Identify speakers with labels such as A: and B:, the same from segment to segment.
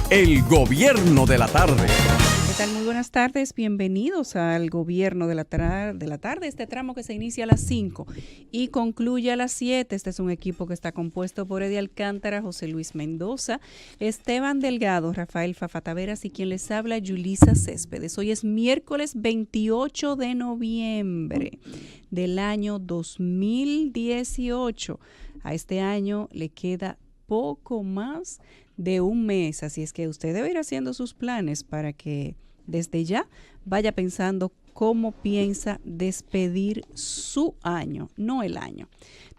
A: El Gobierno de la Tarde.
B: ¿Qué tal? Muy buenas tardes. Bienvenidos al Gobierno de la Tarde. Este tramo que se inicia a las 5 y concluye a las 7. Este es un equipo que está compuesto por Eddie Alcántara, José Luis Mendoza, Esteban Delgado, Rafael Fafa Taveras y quien les habla, Yulisa Céspedes. Hoy es miércoles 28 de noviembre del año 2018. A este año le queda poco más de un mes, así es que usted debe ir haciendo sus planes para que desde ya vaya pensando cómo piensa despedir su año, no el año.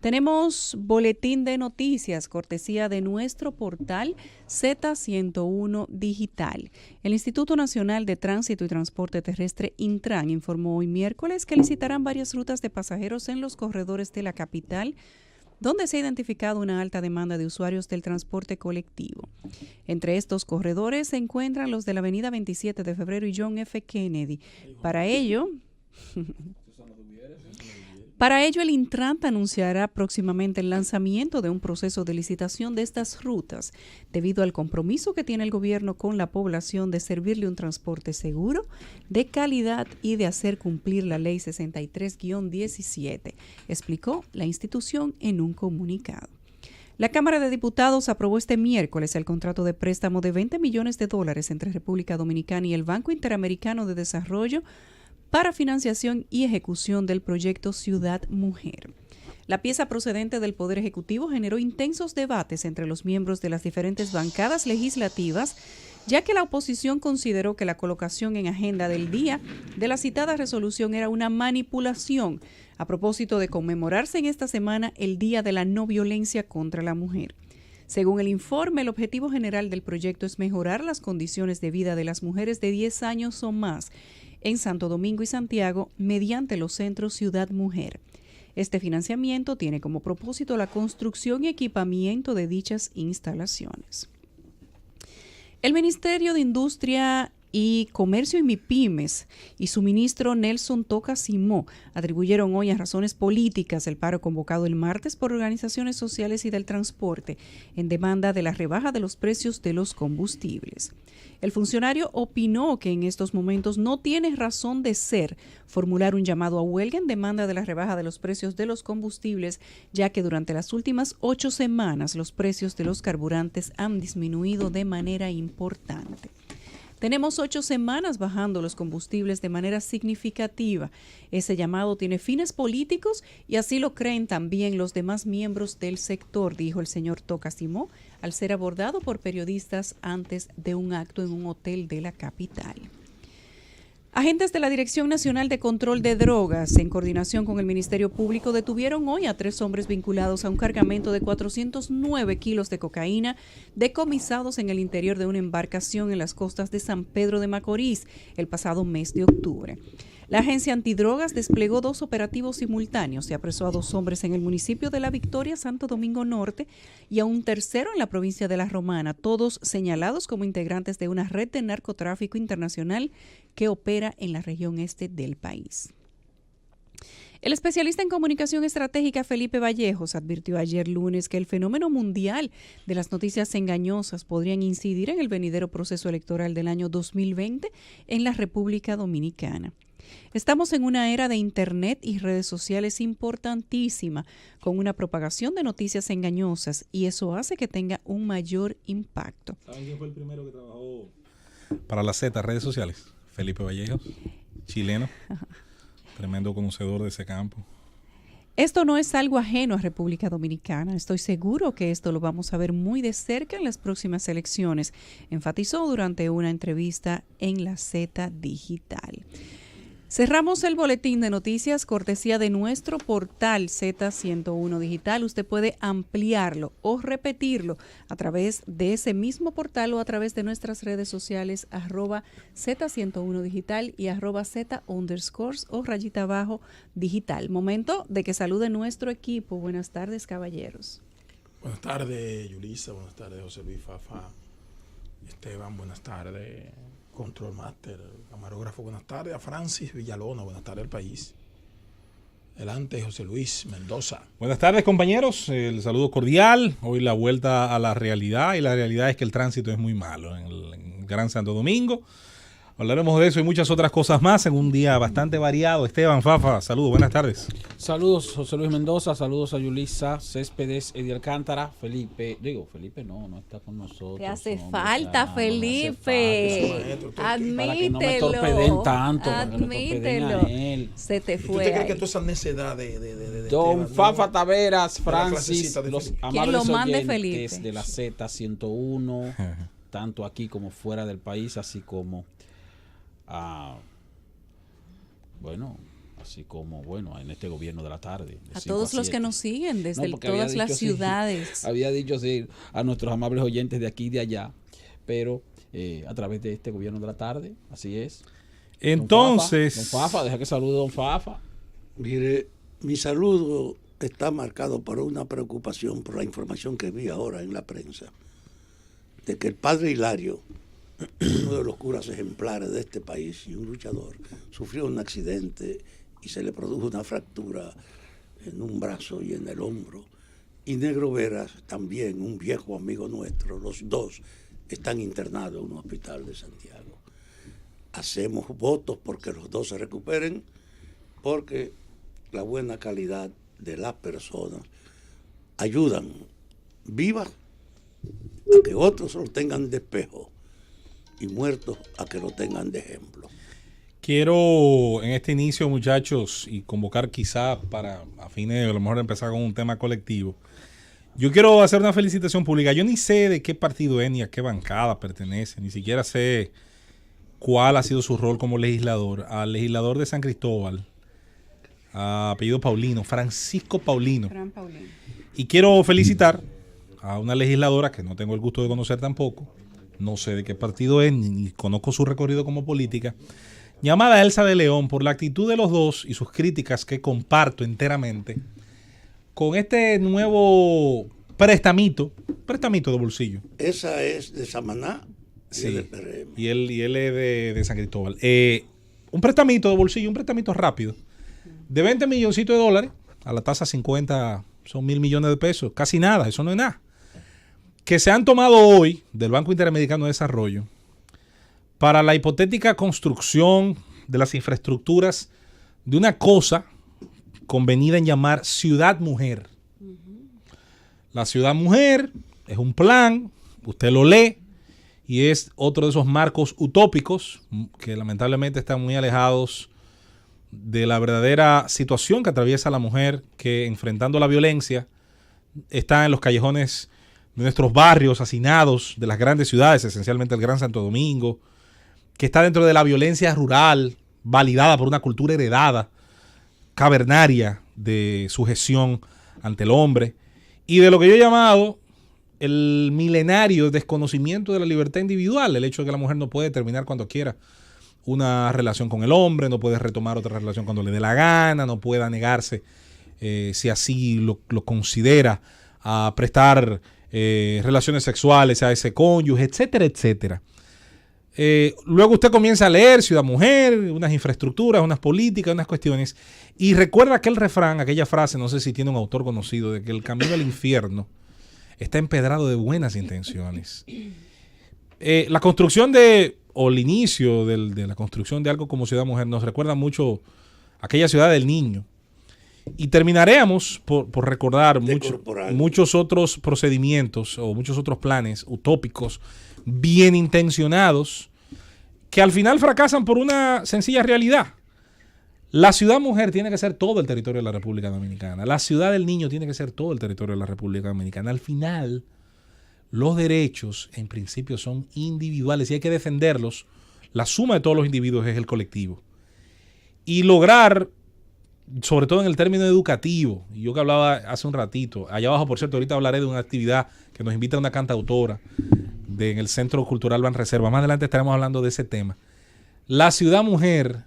B: Tenemos boletín de noticias, cortesía de nuestro portal Z101 Digital. El Instituto Nacional de Tránsito y Transporte Terrestre, Intran, informó hoy miércoles que licitarán varias rutas de pasajeros en los corredores de la capital, donde se ha identificado una alta demanda de usuarios del transporte colectivo. Entre estos corredores se encuentran los de la avenida 27 de febrero y John F. Kennedy. Para ello, el Intran anunciará próximamente el lanzamiento de un proceso de licitación de estas rutas, debido al compromiso que tiene el gobierno con la población de servirle un transporte seguro, de calidad y de hacer cumplir la Ley 63-17, explicó la institución en un comunicado. La Cámara de Diputados aprobó este miércoles el contrato de préstamo de $20 millones entre República Dominicana y el Banco Interamericano de Desarrollo para financiación y ejecución del proyecto Ciudad Mujer. La pieza procedente del Poder Ejecutivo generó intensos debates entre los miembros de las diferentes bancadas legislativas, ya que la oposición consideró que la colocación en agenda del día de la citada resolución era una manipulación a propósito de conmemorarse en esta semana el Día de la No Violencia contra la Mujer. Según el informe, el objetivo general del proyecto es mejorar las condiciones de vida de las mujeres de 10 años o más en Santo Domingo y Santiago mediante los centros Ciudad Mujer. Este financiamiento tiene como propósito la construcción y equipamiento de dichas instalaciones. El Ministerio de Industria y Comercio y MIPYMES y su ministro Nelson Toca Simó atribuyeron hoy a razones políticas el paro convocado el martes por organizaciones sociales y del transporte en demanda de la rebaja de los precios de los combustibles. El funcionario opinó que en estos momentos no tiene razón de ser formular un llamado a huelga en demanda de la rebaja de los precios de los combustibles, ya que durante las últimas 8 semanas los precios de los carburantes han disminuido de manera importante. Tenemos 8 semanas bajando los combustibles de manera significativa. Ese llamado tiene fines políticos y así lo creen también los demás miembros del sector, dijo el señor Toca Simó al ser abordado por periodistas antes de un acto en un hotel de la capital. Agentes de la Dirección Nacional de Control de Drogas, en coordinación con el Ministerio Público, detuvieron hoy a 3 hombres vinculados a un cargamento de 409 kilos de cocaína decomisados en el interior de una embarcación en las costas de San Pedro de Macorís el pasado mes de octubre. La agencia antidrogas desplegó 2 operativos simultáneos y apresó a 2 hombres en el municipio de La Victoria, Santo Domingo Norte, y a un tercero en la provincia de La Romana, todos señalados como integrantes de una red de narcotráfico internacional que opera en la región este del país. El especialista en comunicación estratégica Felipe Vallejos advirtió ayer lunes que el fenómeno mundial de las noticias engañosas podrían incidir en el venidero proceso electoral del año 2020 en la República Dominicana. Estamos en una era de Internet y redes sociales importantísima, con una propagación de noticias engañosas, y eso hace que tenga un mayor impacto.
C: ¿Saben quién fue el primero que trabajó para la Z, redes sociales? Felipe Vallejos, chileno, tremendo conocedor de ese campo.
B: Esto no es algo ajeno a República Dominicana. Estoy seguro que esto lo vamos a ver muy de cerca en las próximas elecciones, enfatizó durante una entrevista en la Z Digital. Cerramos el boletín de noticias cortesía de nuestro portal Z101 Digital. Usted puede ampliarlo o repetirlo a través de ese mismo portal o a través de nuestras redes sociales @Z101 Digital y @Z_ o rayita abajo digital. Momento de que salude nuestro equipo. Buenas tardes, caballeros.
D: Buenas tardes, Yulisa. Buenas tardes, José Luis Fafa. Esteban, buenas tardes. Control Master, camarógrafo, buenas tardes. A Francis Villalona, buenas tardes al país. Adelante, José Luis Mendoza.
C: Buenas tardes, compañeros. El saludo cordial. Hoy la vuelta a la realidad, y la realidad es que el tránsito es muy malo en el Gran Santo Domingo. Hablaremos de eso y muchas otras cosas más en un día bastante variado. Esteban, Fafa, saludos, buenas tardes.
E: Saludos, José Luis Mendoza, saludos a Yulisa, Céspedes, Eddie Alcántara, Felipe no está con nosotros.
B: Te hace
E: no,
B: falta, Felipe. Admítelo.
E: Para que no me torpeden tanto,
B: admítelo.
E: a él.
B: Se te
D: ¿Y tú
B: fue.
D: te crees que toda esa necedad de
E: Don
D: Esteban,
E: Fafa
D: no?
E: Taveras,
D: De la
E: Francis,
D: clasecita de
E: los
D: Felipe.
B: ¿Quién
E: amables
B: lo mande,
E: oyentes
B: Felipe?
E: de la Z101, tanto aquí como fuera del país, así como en este gobierno de la tarde.
B: A todos los que nos siguen desde
E: porque
B: todas las ciudades.
E: Había dicho sí a nuestros amables oyentes de aquí y de allá, pero a través de este gobierno de la tarde, así es.
C: Entonces,
E: Don Fafa, deja que salude Don Fafa.
F: Mire, mi saludo está marcado por una preocupación por la información que vi ahora en la prensa, de que el padre Hilario, uno de los curas ejemplares de este país y un luchador, sufrió un accidente y se le produjo una fractura en un brazo y en el hombro. Y Negro Veras, también un viejo amigo nuestro, los dos están internados en un hospital de Santiago. Hacemos votos porque los dos se recuperen, porque la buena calidad de las personas ayudan vivas a que otros lo tengan de espejo y muertos a que lo tengan de ejemplo.
C: quiero en este inicio, muchachos, y convocar quizá para a fines de a lo mejor empezar con un tema colectivo. Yo quiero hacer una felicitación pública. Yo ni sé de qué partido es ni a qué bancada pertenece, ni siquiera sé cuál ha sido su rol como legislador. Al legislador de San Cristóbal, a apellido Paulino, Francisco Paulino.
B: Fran Paulino.
C: Y quiero felicitar a una legisladora que no tengo el gusto de conocer tampoco, no sé de qué partido es, ni conozco su recorrido como política, llamada Elsa de León, por la actitud de los dos y sus críticas que comparto enteramente, con este nuevo prestamito de bolsillo.
F: Esa es de Samaná.
C: Sí, y él es de San Cristóbal. Un prestamito de bolsillo, un prestamito rápido, de 20 milloncitos de dólares, a la tasa 50, son 1.000 millones de pesos, casi nada, eso no es nada, que se han tomado hoy del Banco Interamericano de Desarrollo para la hipotética construcción de las infraestructuras de una cosa convenida en llamar Ciudad Mujer. La Ciudad Mujer es un plan, usted lo lee, y es otro de esos marcos utópicos que lamentablemente están muy alejados de la verdadera situación que atraviesa la mujer, que enfrentando la violencia está en los callejones de nuestros barrios hacinados de las grandes ciudades, esencialmente el Gran Santo Domingo, que está dentro de la violencia rural, validada por una cultura heredada, cavernaria, de sujeción ante el hombre, y de lo que yo he llamado el milenario desconocimiento de la libertad individual, el hecho de que la mujer no puede terminar cuando quiera una relación con el hombre, no puede retomar otra relación cuando le dé la gana, no pueda negarse, si así lo considera, a prestar relaciones sexuales a ese cónyuge, etcétera, etcétera. Luego usted comienza a leer Ciudad Mujer, unas infraestructuras, unas políticas, unas cuestiones, y recuerda aquel refrán, aquella frase, no sé si tiene un autor conocido, de que el camino al infierno está empedrado de buenas intenciones. La construcción o el inicio de la construcción de algo como Ciudad Mujer nos recuerda mucho aquella ciudad del niño. Y terminaremos por recordar muchos otros procedimientos o muchos otros planes utópicos, bien intencionados, que al final fracasan por una sencilla realidad. La Ciudad Mujer tiene que ser todo el territorio de la República Dominicana. La Ciudad del Niño tiene que ser todo el territorio de la República Dominicana. Al final, los derechos en principio son individuales y hay que defenderlos. La suma de todos los individuos es el colectivo. Y lograr, sobre todo en el término educativo, y yo que hablaba hace un ratito, allá abajo, por cierto, ahorita hablaré de una actividad que nos invita una cantautora en el Centro Cultural Banreserva. Más adelante estaremos hablando de ese tema. La Ciudad Mujer,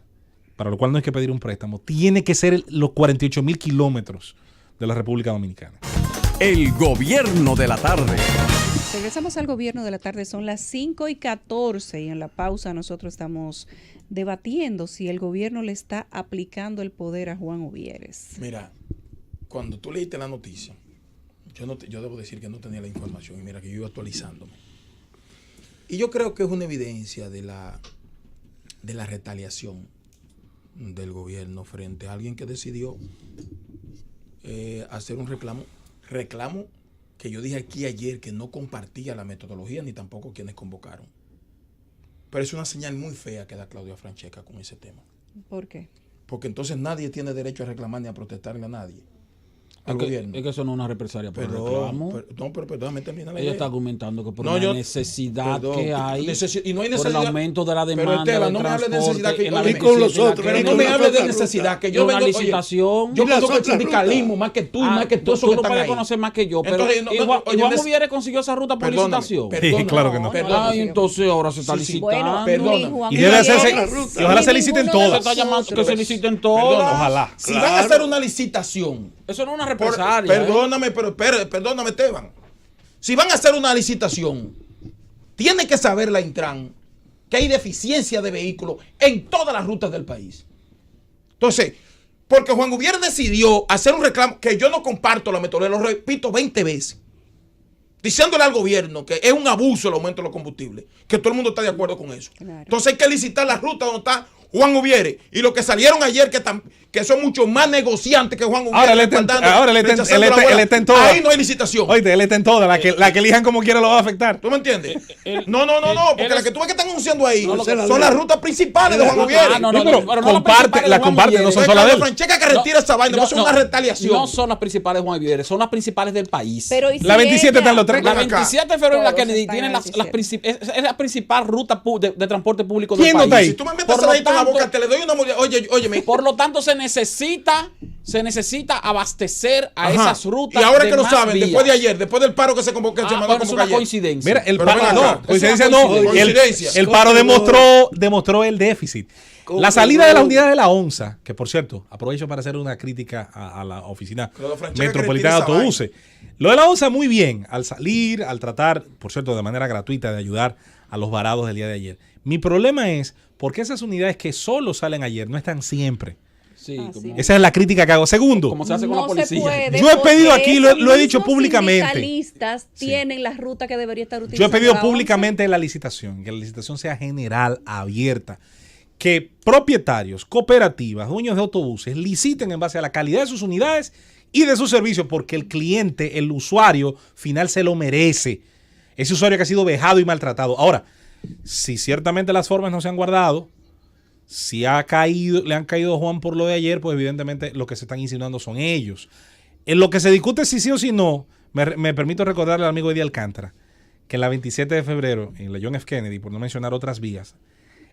C: para lo cual no hay que pedir un préstamo, tiene que ser los 48,000 kilómetros de la República Dominicana.
A: El gobierno de la tarde.
B: Regresamos al gobierno de la tarde, son las 5:14 y en la pausa nosotros estamos debatiendo si el gobierno le está aplicando el poder a Juan Uvieres.
D: Mira, cuando tú leíste la noticia, yo debo decir que no tenía la información y mira que yo iba actualizándome. Y yo creo que es una evidencia de la retaliación del gobierno frente a alguien que decidió hacer un reclamo que yo dije aquí ayer que no compartía la metodología ni tampoco quienes convocaron. Pero es una señal muy fea que da Claudia Francesca con ese tema.
B: ¿Por qué?
D: Porque entonces nadie tiene derecho a reclamar ni a protestarle a nadie. Al gobierno.
E: Es que eso no es una represalia por
D: Pero,
E: reclamo.
D: pero perdóname, termina la
E: Ella
D: idea.
E: está argumentando que por
D: No,
E: la necesidad que hay,
D: y no hay
E: por
D: necesidad,
E: el aumento de la
D: pero
E: demanda
D: Esteban,
E: del
D: no me hables de
E: transporte,
D: necesidad que
E: en la
F: y con los
E: 27 en la
F: otros,
E: que-
D: Pero no
F: con
D: me
F: la
D: hables de
F: otra
D: necesidad,
F: ruta.
D: que yo
E: Una
D: vengo,
E: licitación.
D: yo
F: Y las
D: conozco el
F: otras
D: sindicalismo
F: rutas.
D: más que tú y más que tú, esos
E: tú
D: que
E: lo
D: están
E: puedes
D: ahí.
E: conocer más que yo, pero
D: Entonces, no,
E: igual,
D: oye,
E: Juan Uvieres consiguió esa ruta por
D: perdóname,
E: licitación.
D: perdóname.
C: Sí, claro que no.
D: Perdóname.
E: Ah, y entonces ahora se está
D: Sí, sí.
E: licitando.
D: Perdona.
C: Y debe hacerse,
F: ruta.
C: y ojalá se
B: Ni
C: liciten
B: ninguno de
E: Se está
C: todas.
E: llamando que se liciten
D: Perdona,
E: todas.
C: Ojalá.
D: Si van a hacer una licitación,
E: Eso no es una
D: por-
E: represalia.
D: perdóname, pero perdóname, Esteban. Si van a hacer una licitación, tiene que saber la Intran que hay deficiencia de vehículos en todas las rutas del país. Entonces, porque Juan Uvieres decidió hacer un reclamo que yo no comparto la metodología, lo repito 20 veces, diciéndole al gobierno que es un abuso el aumento de los combustibles, que todo el mundo está de acuerdo con eso.
B: Claro.
D: Entonces hay que licitar la ruta donde está Juan Uvieres y los que salieron ayer que son mucho más negociantes que Juan Uvieres.
C: Ahora él está en-
D: respaldando,
C: ahora él está en-
D: rechazando
C: él
D: la
C: está-
D: huelga.
C: él está en todas.
D: Ahí no hay licitación.
C: Oye, él está en todas. La que elijan como quiera lo va a afectar.
D: ¿Tú me entiendes?
E: él-
D: No, porque
E: él
D: las
E: es-
D: que tú ves que están anunciando ahí
F: No,
D: son las rutas principales de Juan Uvieres.
E: Ah, no,
C: Sí,
E: no,
C: pero
E: no, pero no
C: comparte,
E: las
C: la
E: principales de Juan
C: comparte, no
E: Uvieres.
C: son
D: Entonces,
C: solas de él.
D: Francesca que retira esa vaina, no, es una retaliación.
E: No son las principales de Juan Uvieres, son las principales del país.
B: Pero ¿y si
C: La 27
B: ella-
C: están los tres.
E: La
D: Ven acá.
E: 27 de febrero y la
B: Todos
E: Kennedy
B: están
E: tienen
B: en
E: las
B: 27.
E: es la principal ruta de transporte público del
C: ¿Quién no
E: país.
C: está ahí?
D: Si tú me metes
E: Por
D: esa
E: lo
D: en la
E: tanto-
D: boca, te le doy una mordida. Óyeme.
E: Por lo tanto, se necesita abastecer a
D: Ajá.
E: esas rutas.
D: Y ahora
E: de
D: que lo
E: más
D: saben,
E: vías.
D: después de ayer, después del paro que se convocó, que se mandó
E: bueno, es
D: convocar
E: una
D: ayer.
E: coincidencia.
C: Mira, el
D: Pero ven
C: paro,
D: acá,
C: no, coincidencia
E: es una
C: no.
D: coincidencia.
C: El paro demostró el déficit. La salida de las unidades de la ONSA, que por cierto, aprovecho para hacer una crítica a la oficina
D: Claudio Francesca
C: metropolitana de
D: que retire
C: autobuses. Lo de la ONSA muy bien, al salir, al tratar, por cierto, de manera gratuita de ayudar a los varados del día de ayer. Mi problema es porque esas unidades que solo salen ayer no están siempre.
E: Sí,
B: Ah,
E: como,
B: sí.
C: Esa es la crítica que hago. Segundo,
E: como se hace con la
B: No
E: policía.
B: se puede.
C: Yo he pedido
B: porque
C: aquí, lo he
B: esos
C: dicho
B: mismos
C: públicamente.
B: sindicalistas tienen la ruta que debería estar
C: yo
B: utilizando.
C: he pedido
B: la ONSA.
C: públicamente la licitación, que la licitación sea general, abierta, que propietarios, cooperativas, dueños de autobuses liciten en base a la calidad de sus unidades y de sus servicios, porque el cliente, el usuario final se lo merece. Ese usuario que ha sido vejado y maltratado. Ahora, si ciertamente las formas no se han guardado, si le han caído a Juan por lo de ayer, pues evidentemente lo que se están insinuando son ellos. En lo que se discute si sí o si no, me permito recordarle al amigo Eddie Alcántara que en la 27 de febrero, en la John F. Kennedy, por no mencionar otras vías,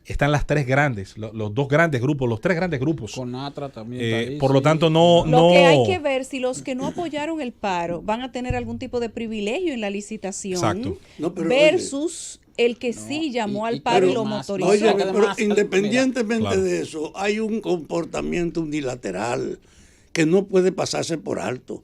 C: están las tres grandes, los dos grandes grupos, los tres grandes grupos.
E: Con Atra también. está ahí,
C: Por lo
E: sí.
C: tanto, no...
B: Lo que hay que ver si los que no apoyaron el paro van a tener algún tipo de privilegio en la licitación
C: Exacto.
F: No, pero,
B: versus el que sí llamó al paro y lo
E: más,
B: motorizó.
F: Oye,
E: que
F: pero
E: además,
F: independientemente
C: Claro.
F: de eso, hay un comportamiento unilateral que no puede pasarse por alto.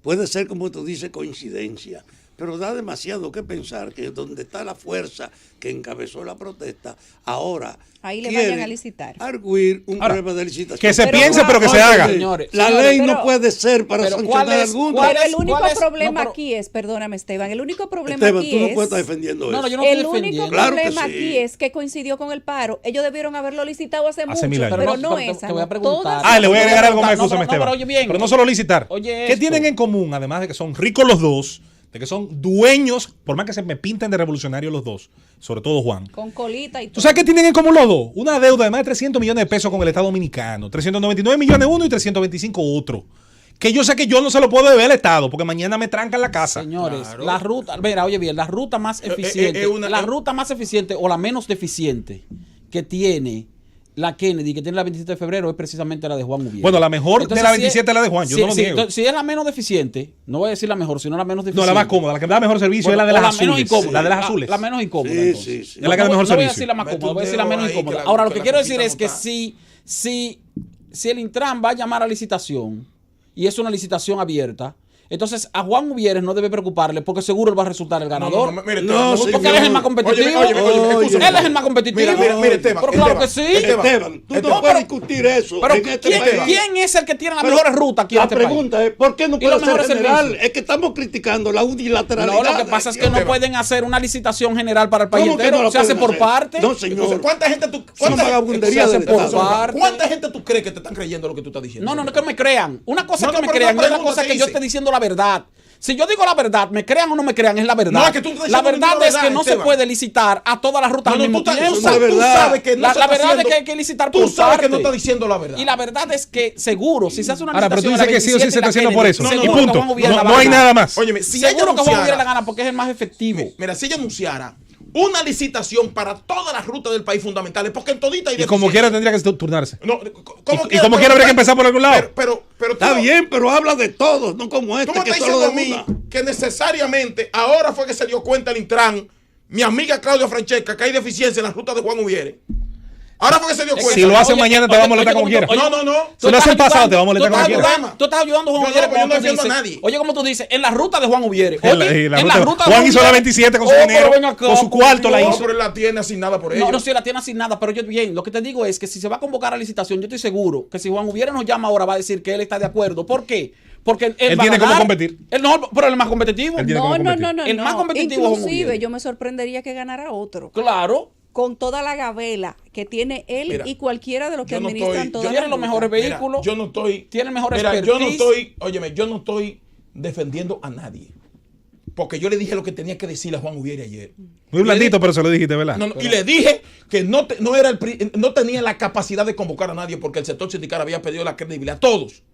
F: Puede ser, como tú dices, coincidencia, pero da demasiado que pensar que donde está la fuerza que encabezó la protesta, ahora
B: Ahí le
F: quiere
B: vayan a licitar.
F: arguir un
C: Ahora,
F: prueba de licitación.
C: que se
B: Pero
C: piense,
B: Juan,
C: pero que se
F: Oye,
C: haga.
E: Señores,
F: la
E: señores,
F: ley
B: pero-
F: no puede ser para
E: pero
F: sancionar
E: ¿cuál es-
F: alguno.
E: cuál
B: Pero
E: es-
B: el único
E: cuál es-
B: problema
E: no, pero-
B: aquí es, perdóname Esteban, el único problema
F: Esteban,
B: aquí
F: tú no
B: es...
F: puedes estar defendiendo
E: No,
F: eso.
E: no, yo no estoy
B: El único
E: defendiendo.
F: Claro que
B: problema
F: sí.
B: aquí es que coincidió con el paro. Ellos debieron haberlo licitado hace mucho,
C: mil años.
B: pero
E: Pero
B: no
E: no, pero
B: esa.
E: te voy a
B: no.
E: preguntar.
B: Todas
C: Le voy a agregar algo más,
E: No,
C: escúchame,
E: pero
C: Esteban.
E: oye bien.
C: Pero no solo licitar.
E: Oye
C: ¿Qué
E: esto.
C: tienen en común? Además de que son ricos los dos, de que son dueños, por más que se me pinten de revolucionarios los dos, sobre todo Juan.
B: con colita y
C: ¿Tú
B: todo.
C: sabes qué tienen en común los dos? Una deuda de más de 300 millones de pesos con el Estado Dominicano. 399 millones uno y 325 otro. Que yo sé que yo no se lo puedo deber al Estado, porque mañana me trancan la casa.
E: Señores,
D: Claro.
E: la ruta, mira, oye bien, la ruta más eficiente,
D: una-
E: ruta más eficiente o la menos deficiente que tiene la Kennedy, que tiene la 27 de febrero, es precisamente la de Juan Uvieres.
C: Bueno, la mejor de la 27
E: es
C: es la de Juan, yo no lo niego.
E: entonces, si es la menos deficiente, no voy a decir la mejor, sino la menos
C: No,
E: deficiente.
C: la más cómoda, la que da mejor servicio
E: Bueno,
C: es la de
E: o
C: las
E: menos
C: azules.
E: incómoda.
C: La de las azules.
E: La menos incómoda.
F: Sí,
E: entonces.
F: sí, sí.
C: Es la que da mejor
E: no voy a
C: servicio.
E: decir la más
D: Mete
E: cómoda,
D: un
E: voy a decir la
D: dedo
E: menos
D: ahí, que
E: incómoda.
D: la-
E: Ahora, lo
D: que
E: que
D: la
E: quiero decir
D: conquista
E: es
D: no
E: que
D: está.
E: si el Intran va a llamar a licitación y es una licitación abierta, Entonces, a Juan Uvieres no debe preocuparle porque seguro él va a resultar el ganador.
D: Mire,
F: No,
D: Esteban,
E: Porque él es el más competitivo.
D: Óyeme, escúchame.
E: Él es el más competitivo.
D: Mira, Esteban.
E: Pero claro que sí.
F: Esteban, tú no puedes discutir eso
E: Pero
F: en este
E: ¿quién,
F: país.
E: quién es el que tiene las
F: Pero
E: mejores rutas aquí en
F: la
E: este país?
F: pregunta es, ¿por qué no
E: ¿Y
F: puede
E: los
F: ser
E: mejores
F: general?
E: servicios?
F: Es que estamos criticando la unilateralidad.
E: No, lo que pasa es que no
D: Esteban.
E: pueden hacer una licitación general para el país
F: ¿Cómo que
E: entero.
F: no la
E: Se hace
F: pueden
E: por
F: hacer?
E: parte.
F: No, señor.
D: Entonces, ¿cuánta gente tú
F: Son vagabundería
E: se
F: del
E: hace por
F: Estado.
E: parte.
D: ¿Cuánta gente tú crees que te están creyendo lo que tú estás diciendo?
E: No, que me crean. Una cosa
D: No,
E: es
D: no,
E: que me
D: pero
E: crean
D: no,
E: y otra
D: pregunta
E: cosa es
D: que
E: que yo
D: hice.
E: esté diciendo la verdad. Si yo digo la verdad, me crean o no me crean, es la verdad.
D: No, es que tú estás
E: la
D: diciendo
E: verdad
D: la
E: es que
D: verdad,
E: no se
D: Esteban.
E: puede licitar a todas las rutas
D: No,
E: al
D: no,
E: mismo
D: tú,
E: tiempo.
F: eso no es
D: tú
F: verdad.
D: sabes que no
E: La
D: se está
E: verdad es
D: haciendo-
E: que hay que licitar
D: Tú
E: por
D: sabes que no
E: parte.
D: está diciendo la verdad.
E: Y la verdad es que seguro, si se hace una
C: Ahora, pero tú
E: licitación
C: dices que sí o sí se está haciendo por eso.
D: No,
C: Y
D: no,
C: punto.
E: Juan Uvieres la
C: No
E: va a
C: hay
E: ganar.
C: nada más.
D: Óyeme, si ella
E: Seguro que Juan
D: anunciara,
E: Uvieres la gana porque es el más efectivo.
D: mira, si ella anunciara una licitación para todas las rutas del país fundamentales, porque en todita hay
C: Y como
D: deficiencia.
C: quiera tendría que turnarse.
D: No,
C: Y como quiera habría que empezar por algún lado.
D: Pero tú
F: Está
D: no-
F: bien, pero habla de todos, no como
D: Tú
F: este,
D: me
F: que
D: estás
F: solo de
D: diciendo a mí
F: una.
D: que necesariamente ahora fue que se dio cuenta el Intran, mi amiga Claudia Francesca, que hay deficiencia en las rutas de Juan Uvieres. Ahora fue que se dio cuenta.
C: Si lo hacen mañana te va a molestar como quiera.
D: No, no, no.
C: Si lo hacen pasado te va a molestar como quiera.
E: Tú estás ayudando a Juan
D: Yo no,
E: Uvieres.
D: pues yo no
E: como tú
D: defiendo a
E: dices.
D: nadie.
E: Oye, como tú dices, en la ruta de Juan Uvieres.
C: En la-
E: Oye,
C: en la
E: en
C: ruta-
E: la ruta de
C: Juan hizo la
E: Uvieres.
C: 27 con su
E: pero
C: dinero,
E: ven acá,
C: con su cuarto la
E: no,
D: No,
C: hizo.
D: pero él la tiene asignada por ellos.
E: No, si la tiene sin nada, pero yo bien, lo que te digo es que si se va a convocar a licitación, yo estoy seguro que si Juan Uvieres nos llama ahora va a decir que él está de acuerdo. ¿Por qué? Porque él va a
C: tiene cómo
E: ganar.
C: competir.
E: Él no, pero él es más competitivo.
C: Él tiene
B: No,
C: cómo
B: no,
C: competir.
B: no, no,
E: El
B: no.
E: más competitivo es Juan
B: Inclusive
E: Uvieres.
B: yo me sorprendería que ganara otro.
E: Claro.
B: Con toda la gabela que tiene él
D: Mira,
B: y cualquiera de los que
D: yo no
B: administran
D: estoy-
B: todas
E: tiene
B: las
E: los
B: rutas.
E: mejores
D: Mira,
E: vehículos.
D: yo no estoy.
E: Tiene mejor
D: Mira, yo no
E: expertise.
D: estoy. Óyeme, yo no estoy defendiendo a nadie. Porque yo le dije lo que tenía que decirle a Juan Uvieres ayer.
C: Muy blandito, pero se lo dijiste, ¿verdad?
D: No, no, y le dije que no tenía la capacidad de convocar a nadie porque el sector sindical había pedido la credibilidad a todos.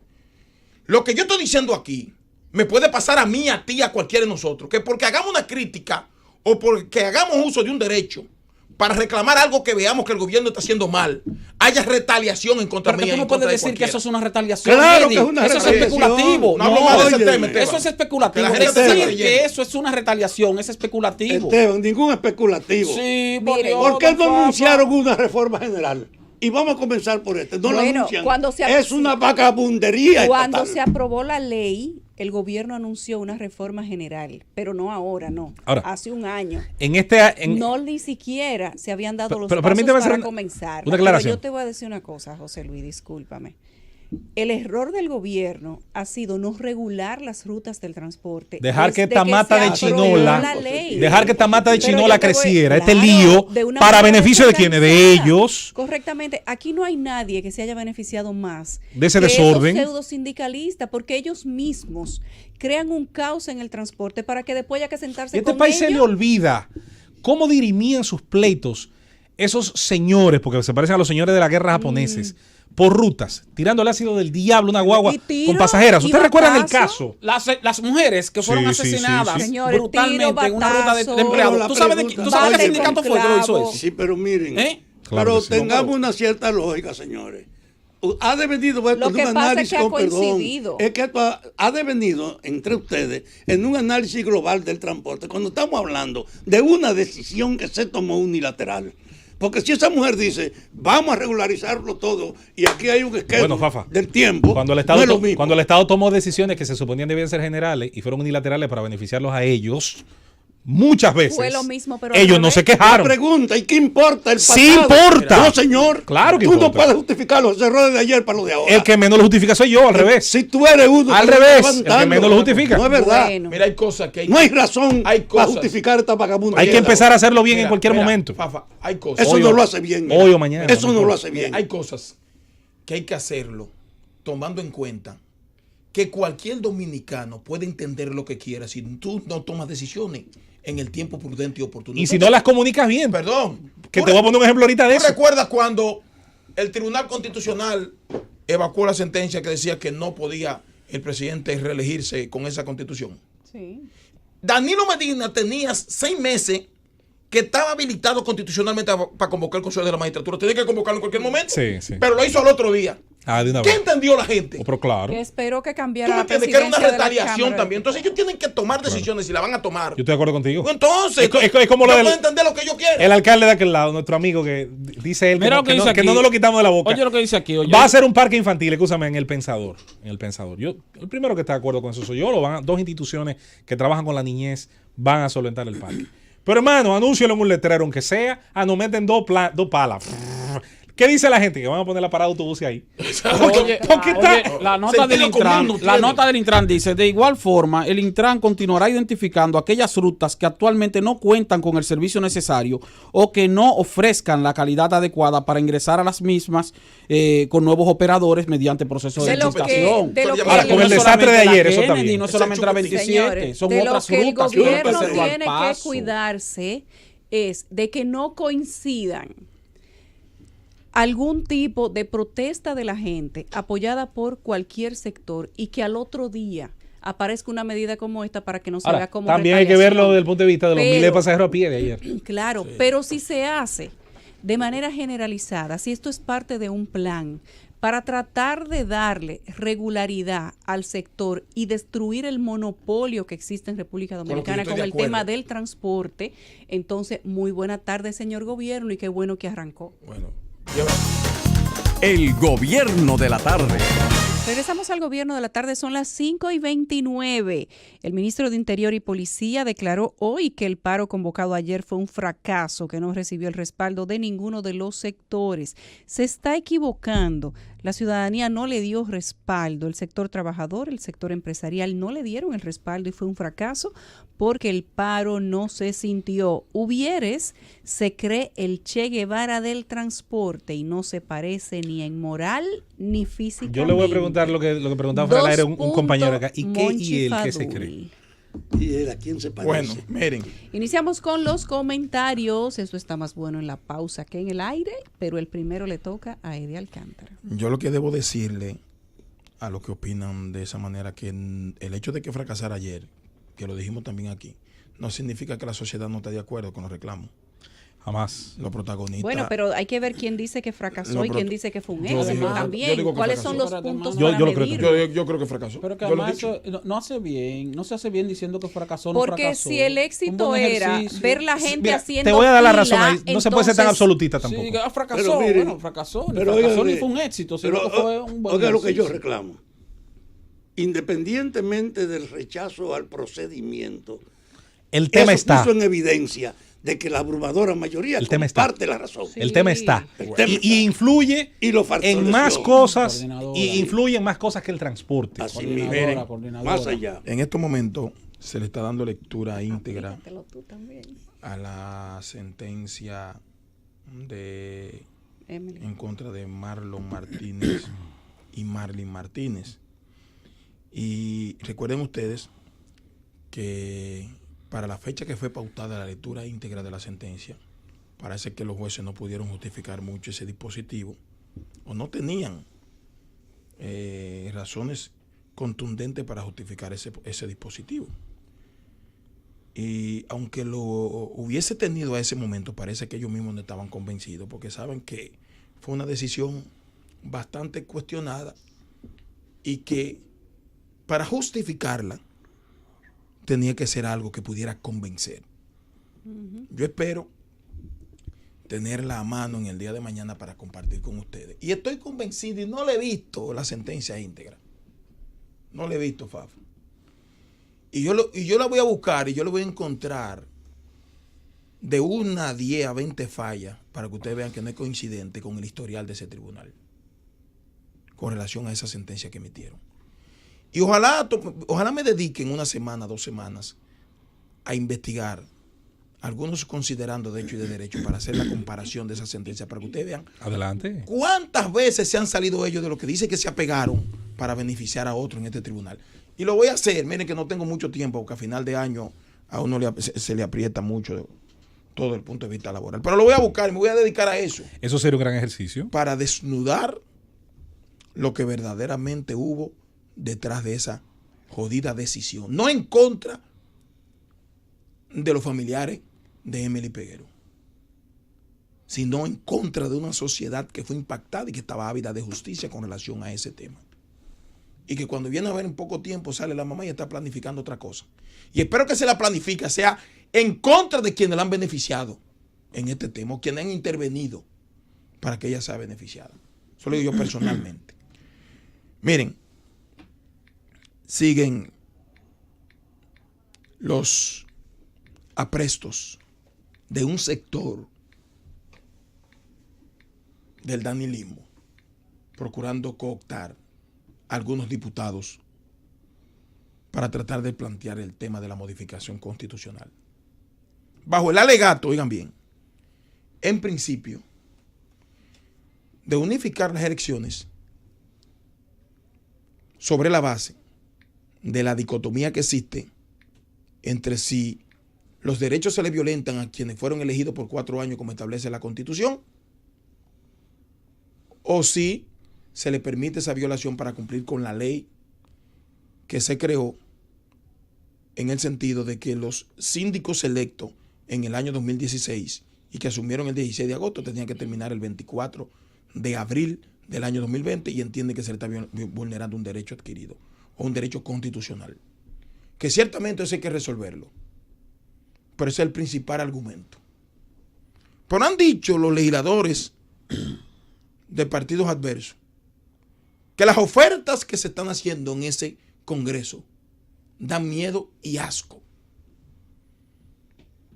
D: Lo que yo estoy diciendo aquí me puede pasar a mí, a ti, a cualquiera de nosotros, que porque hagamos una crítica o porque hagamos uso de un derecho para reclamar algo que veamos que el gobierno está haciendo mal, haya retaliación en contra
E: Pero que
D: mía.
E: tú no
D: en contra
E: puedes
D: de
E: decir que
D: cualquiera.
E: eso es una retaliación.
F: Claro
E: Eddie.
F: que es una
E: Eso es
F: retaliación.
E: especulativo.
D: No hablo más de ese
F: óyeme.
D: tema, Esteban.
E: Eso es especulativo.
D: Que la gente
F: está
E: Decir
D: creyendo.
E: que eso es una retaliación es especulativo.
F: Esteban, ningún especulativo.
E: Sí,
B: Mire,
F: ¿Por qué no
E: Fafa.
F: anunciaron una reforma general? Y vamos a comenzar por este. No la
B: Bueno,
F: anuncian.
B: cuando se-
F: es una vagabundería
B: Cuando
F: estatal.
B: se aprobó la ley, el gobierno anunció una reforma general, pero no ahora, no.
C: Ahora,
B: hace un año. No ni siquiera se habían dado los
C: pero
B: pasos
C: permíteme hacer
B: para
C: una
B: comenzar.
C: aclaración.
B: Pero yo te voy a decir una cosa, José Luis, discúlpame. El error del gobierno ha sido no regular las rutas del transporte.
C: Dejar que
B: desde
C: esta mata
B: se
C: de
B: aprobó
C: chinola,
B: la ley.
C: dejar que esta mata de
B: Pero
C: chinola
B: yo te voy-
C: creciera, este
B: claro,
C: lío,
B: de una
C: para
B: manera
C: beneficio de quienes, de
B: desorganizada.
C: ellos.
B: Correctamente. Aquí no hay nadie que se haya beneficiado más
C: De ese
B: que
C: desorden.
B: esos pseudosindicalistas, porque ellos mismos crean un caos en el transporte para que después haya que sentarse
C: Y a este
B: con
C: país se le
B: ellos.
C: olvida cómo dirimían sus pleitos esos señores, porque se parecen a los señores de la guerra japoneses, por rutas, tirándole ácido del diablo a una guagua
B: Y tiro,
C: con pasajeras.
B: y
C: ¿Ustedes recuerdan el
B: batazo.
C: caso?
E: Las mujeres que fueron
C: Sí, sí,
E: asesinadas
C: sí, sí.
B: Señores,
E: brutalmente
B: tiro,
E: en una ruta de
B: batazo.
E: empleados.
F: Pero la
E: ¿Tú sabes,
F: pregunta-
E: ¿tú sabes qué
B: Bate
E: sindicato
B: con
E: fue que lo hizo
B: clavo.
E: eso?
F: Sí, pero miren,
E: ¿Eh?
C: Claro
F: pero
C: que sí.
F: tengamos una cierta lógica, señores. Ha devenido esto
B: Lo
F: de
B: que
F: un
B: pasa es
F: análisis
B: que ha
F: con perdón.
B: coincidido.
F: Es que esto ha devenido entre ustedes en un análisis global del transporte cuando estamos hablando de una decisión que se tomó unilateral. Porque si esa mujer dice, vamos a regularizarlo todo, y aquí hay un esquema
C: Bueno, Fafa,
F: del tiempo,
C: Cuando el,
F: no
C: Estado
F: es lo mismo.
C: cuando el Estado tomó decisiones que se suponían debían ser generales y fueron unilaterales para beneficiarlos a ellos, muchas veces
B: Fue lo mismo, pero al
C: ellos no
B: revés.
C: se
F: La
C: quejaron.
F: pregunta, ¿y qué importa el pasado?
C: Sí importa.
F: No, señor.
C: Claro que
F: Tú no
C: importa.
F: puedes justificar los errores de ayer para los de ahora.
C: El que menos lo justifica soy yo, al revés.
F: Si tú eres uno...
C: Al
F: que lo
C: revés,
F: está
C: el que
F: levantando,
C: menos lo justifica.
F: No es verdad.
B: Bueno.
D: Mira, hay cosas que hay.
F: No hay razón
D: Hay
F: para
D: cosas.
F: justificar esta vagabunda.
C: Hay que empezar a hacerlo bien en
D: Mira,
C: cualquier
D: mira,
C: momento.
D: Fafa, hay cosas.
F: Eso
C: Hoy
F: no
C: o-
F: lo hace bien.
C: hoy o mañana,
F: Eso
C: no
F: no lo
C: importa.
F: hace bien.
D: Hay cosas que hay que hacerlo tomando en cuenta que cualquier dominicano puede entender lo que quiera si tú no tomas decisiones en el tiempo prudente y oportuno.
C: Y si no las comunicas bien,
D: Perdón.
C: que
D: ¿Tú
C: te voy a poner un ejemplo ahorita de
D: ¿Tú
C: eso.
D: recuerdas cuando el Tribunal Constitucional evacuó la sentencia que decía que no podía el presidente reelegirse con esa constitución?
B: Sí.
D: Danilo Medina tenía 6 meses que estaba habilitado constitucionalmente para convocar el Consejo de la Magistratura. Tenía que convocarlo en cualquier momento.
C: Sí, sí.
D: Pero lo hizo al otro día.
C: Ah, de una
D: ¿Qué
C: vez.
D: entendió la gente?
C: Oh, pero claro.
B: Que espero que
D: ¿Tú
B: cambiara
D: me
B: la
D: entiendes? Que era una
B: presidencia de la
D: retaliación
B: Cámara.
D: también. Entonces ellos tienen que tomar decisiones si la van a tomar.
C: Yo estoy de acuerdo contigo.
D: Entonces,
C: Es como lo
D: yo
C: del-
D: puedo entender lo que yo quiero.
C: El alcalde de aquel lado, nuestro amigo que dice él,
E: Mira lo que dice
C: que
E: aquí.
C: no nos lo quitamos de la boca.
E: Oye lo que dice aquí. Oye.
C: Va a ser un parque infantil, escúchame, en El Pensador. En El Pensador. Yo, el primero que está de acuerdo con eso soy yo. Dos instituciones que trabajan con la niñez van a solventar el parque. Pero hermano, anúncialo en un letrero, aunque sea. Nos meten dos palas. ¿Qué dice la gente? Que van a poner la parada de autobuses ahí.
E: Oye, la nota del Intran, dice, de igual forma, el Intran continuará identificando aquellas rutas que actualmente no cuentan con el servicio necesario o que no ofrezcan la calidad adecuada para ingresar a las mismas con nuevos operadores mediante procesos de licitación.
C: Ahora, con el desastre de ayer, eso también.
E: Y no solamente la 27,
B: Señores,
E: son
B: de
E: otras
B: lo que
E: rutas.
B: el gobierno
E: Pedro
B: tiene que
E: Alpazo.
B: cuidarse es de que no coincidan algún tipo de protesta de la gente apoyada por cualquier sector y que al otro día aparezca una medida como esta para que no se
C: Ahora,
B: vea como
C: también hay que verlo
B: retaliación.
C: desde el punto de vista de los miles de pasajeros a pie de ayer.
B: Claro, pero si se hace de manera generalizada, si esto es parte de un plan para tratar de darle regularidad al sector y destruir el monopolio que existe en República Dominicana con el tema del transporte, entonces muy buena tarde, señor gobierno, y qué bueno que arrancó.
D: Bueno,
A: El gobierno de la tarde.
B: Regresamos al gobierno de la tarde, son las 5:29. El ministro de Interior y Policía declaró hoy que el paro convocado ayer fue un fracaso, que no recibió el respaldo de ninguno de los sectores. Se está equivocando. La ciudadanía no le dio respaldo. El sector trabajador, el sector empresarial no le dieron el respaldo y fue un fracaso porque el paro no se sintió. Hubieres se cree el Che Guevara del transporte y no se parece ni en moral ni físicamente.
C: Yo le voy a preguntar lo que preguntaba fuera del aire un compañero acá. ¿Y él qué se cree?
F: ¿Y él a quién se parece?
D: bueno, miren.
B: Iniciamos con los comentarios. Eso está más bueno en la pausa que en el aire, pero el primero le toca a Eddie Alcántara.
D: Yo lo que debo decirle a los que opinan de esa manera, que el hecho de que fracasara ayer, que lo dijimos también aquí, no significa que la sociedad no esté de acuerdo con los reclamos.
C: Jamás.
D: Los protagonistas.
B: Bueno, pero hay que ver quién dice que fracasó y quién dice que fue un
D: yo
B: éxito
D: digo-
B: también.
D: yo digo que
B: ¿Cuáles son los
D: fracasó.
B: puntos
C: Yo
B: para
C: lo creo
B: medirlo?
D: Yo creo que fracasó.
E: Pero que
D: Yo lo he
E: además
D: dicho.
E: eso no hace bien, no se hace bien diciendo que fracasó, no
B: Porque
E: fracasó.
B: si el
E: Un
B: éxito
E: buen
B: era
E: ejercicio.
B: ver la gente
C: Mira,
B: haciendo
C: te voy a dar la
B: fila,
C: razón ahí. No se puede ser tan
B: entonces-
C: absolutista tampoco.
E: Sí, fracasó,
F: Pero miren,
E: bueno, fracasó, ni
F: pero
E: fracasó
F: oigan,
E: ni fue un éxito, sino
F: pero,
E: que fue un buen
F: oiga lo que yo
E: ejercicio.
F: reclamo. Independientemente del rechazo al procedimiento,
C: El tema
F: eso
C: está.
F: puso en evidencia de que la abrumadora mayoría
C: El tema está.
F: comparte la razón.
C: El tema está.
F: El tema
C: Y
F: está.
C: influye
F: Y lo
C: en
F: fortaleció.
C: más cosas.
E: Coordinadora.
C: Y influye en más cosas que el transporte.
F: Así mismo.
E: Coordinadora.
F: Más allá.
D: En estos momentos se le está dando lectura íntegra
B: Dígatelo tú también,
D: a la sentencia
B: Emily.
D: en contra de Marlon Martínez y Marlin Martínez. Y recuerden ustedes que para la fecha que fue pautada la lectura íntegra de la sentencia, parece que los jueces no pudieron justificar mucho ese dispositivo o no tenían razones contundentes para justificar ese dispositivo. Y aunque lo hubiese tenido a ese momento, parece que ellos mismos no estaban convencidos, porque saben que fue una decisión bastante cuestionada y que para justificarla tenía que ser algo que pudiera convencer. Yo espero tenerla a mano en el día de mañana para compartir con ustedes. Y estoy convencido, y no le he visto la sentencia íntegra. No le he visto, Fafo. Y yo la voy a buscar y yo la voy a encontrar de 1 a 10 a 20 fallas para que ustedes vean que no es coincidente con el historial de ese tribunal con relación a esa sentencia que emitieron. Y ojalá me dediquen 1 semana, 2 semanas a investigar, algunos considerando de hecho y de derecho, para hacer la comparación de esa sentencia, para que ustedes vean
C: Adelante.
D: cuántas veces se han salido ellos de lo que dicen que se apegaron para beneficiar a otro en este tribunal. Y lo voy a hacer, miren que no tengo mucho tiempo, porque a final de año a uno se le aprieta mucho todo el punto de vista laboral. Pero lo voy a buscar y me voy a dedicar a eso,
C: Eso sería un gran ejercicio.
D: para desnudar lo que verdaderamente hubo detrás de esa jodida decisión. No en contra de los familiares de Emily Peguero, sino en contra de una sociedad que fue impactada y que estaba ávida de justicia con relación a ese tema. Y que cuando viene a ver en poco tiempo sale la mamá y está planificando otra cosa. Y espero que se la planifique sea en contra de quienes la han beneficiado en este tema, o quienes han intervenido para que ella sea beneficiada. Eso lo digo yo personalmente. Miren, siguen los aprestos de un sector del danilismo, procurando cooptar a algunos diputados para tratar de plantear el tema de la modificación constitucional. Bajo el alegato, oigan bien, en principio, de unificar las elecciones sobre la base de la dicotomía que existe entre si los derechos se les violentan a quienes fueron elegidos por 4 años como establece la Constitución, o si se le permite esa violación para cumplir con la ley que se creó en el sentido de que los síndicos electos en el año 2016 y que asumieron el 16 de agosto tenían que terminar el 24 de abril del año 2020 y entiende que se le está vulnerando un derecho adquirido o un derecho constitucional. Que ciertamente eso hay que resolverlo, pero ese es el principal argumento. Pero han dicho los legisladores de partidos adversos que las ofertas que se están haciendo en ese Congreso dan miedo y asco.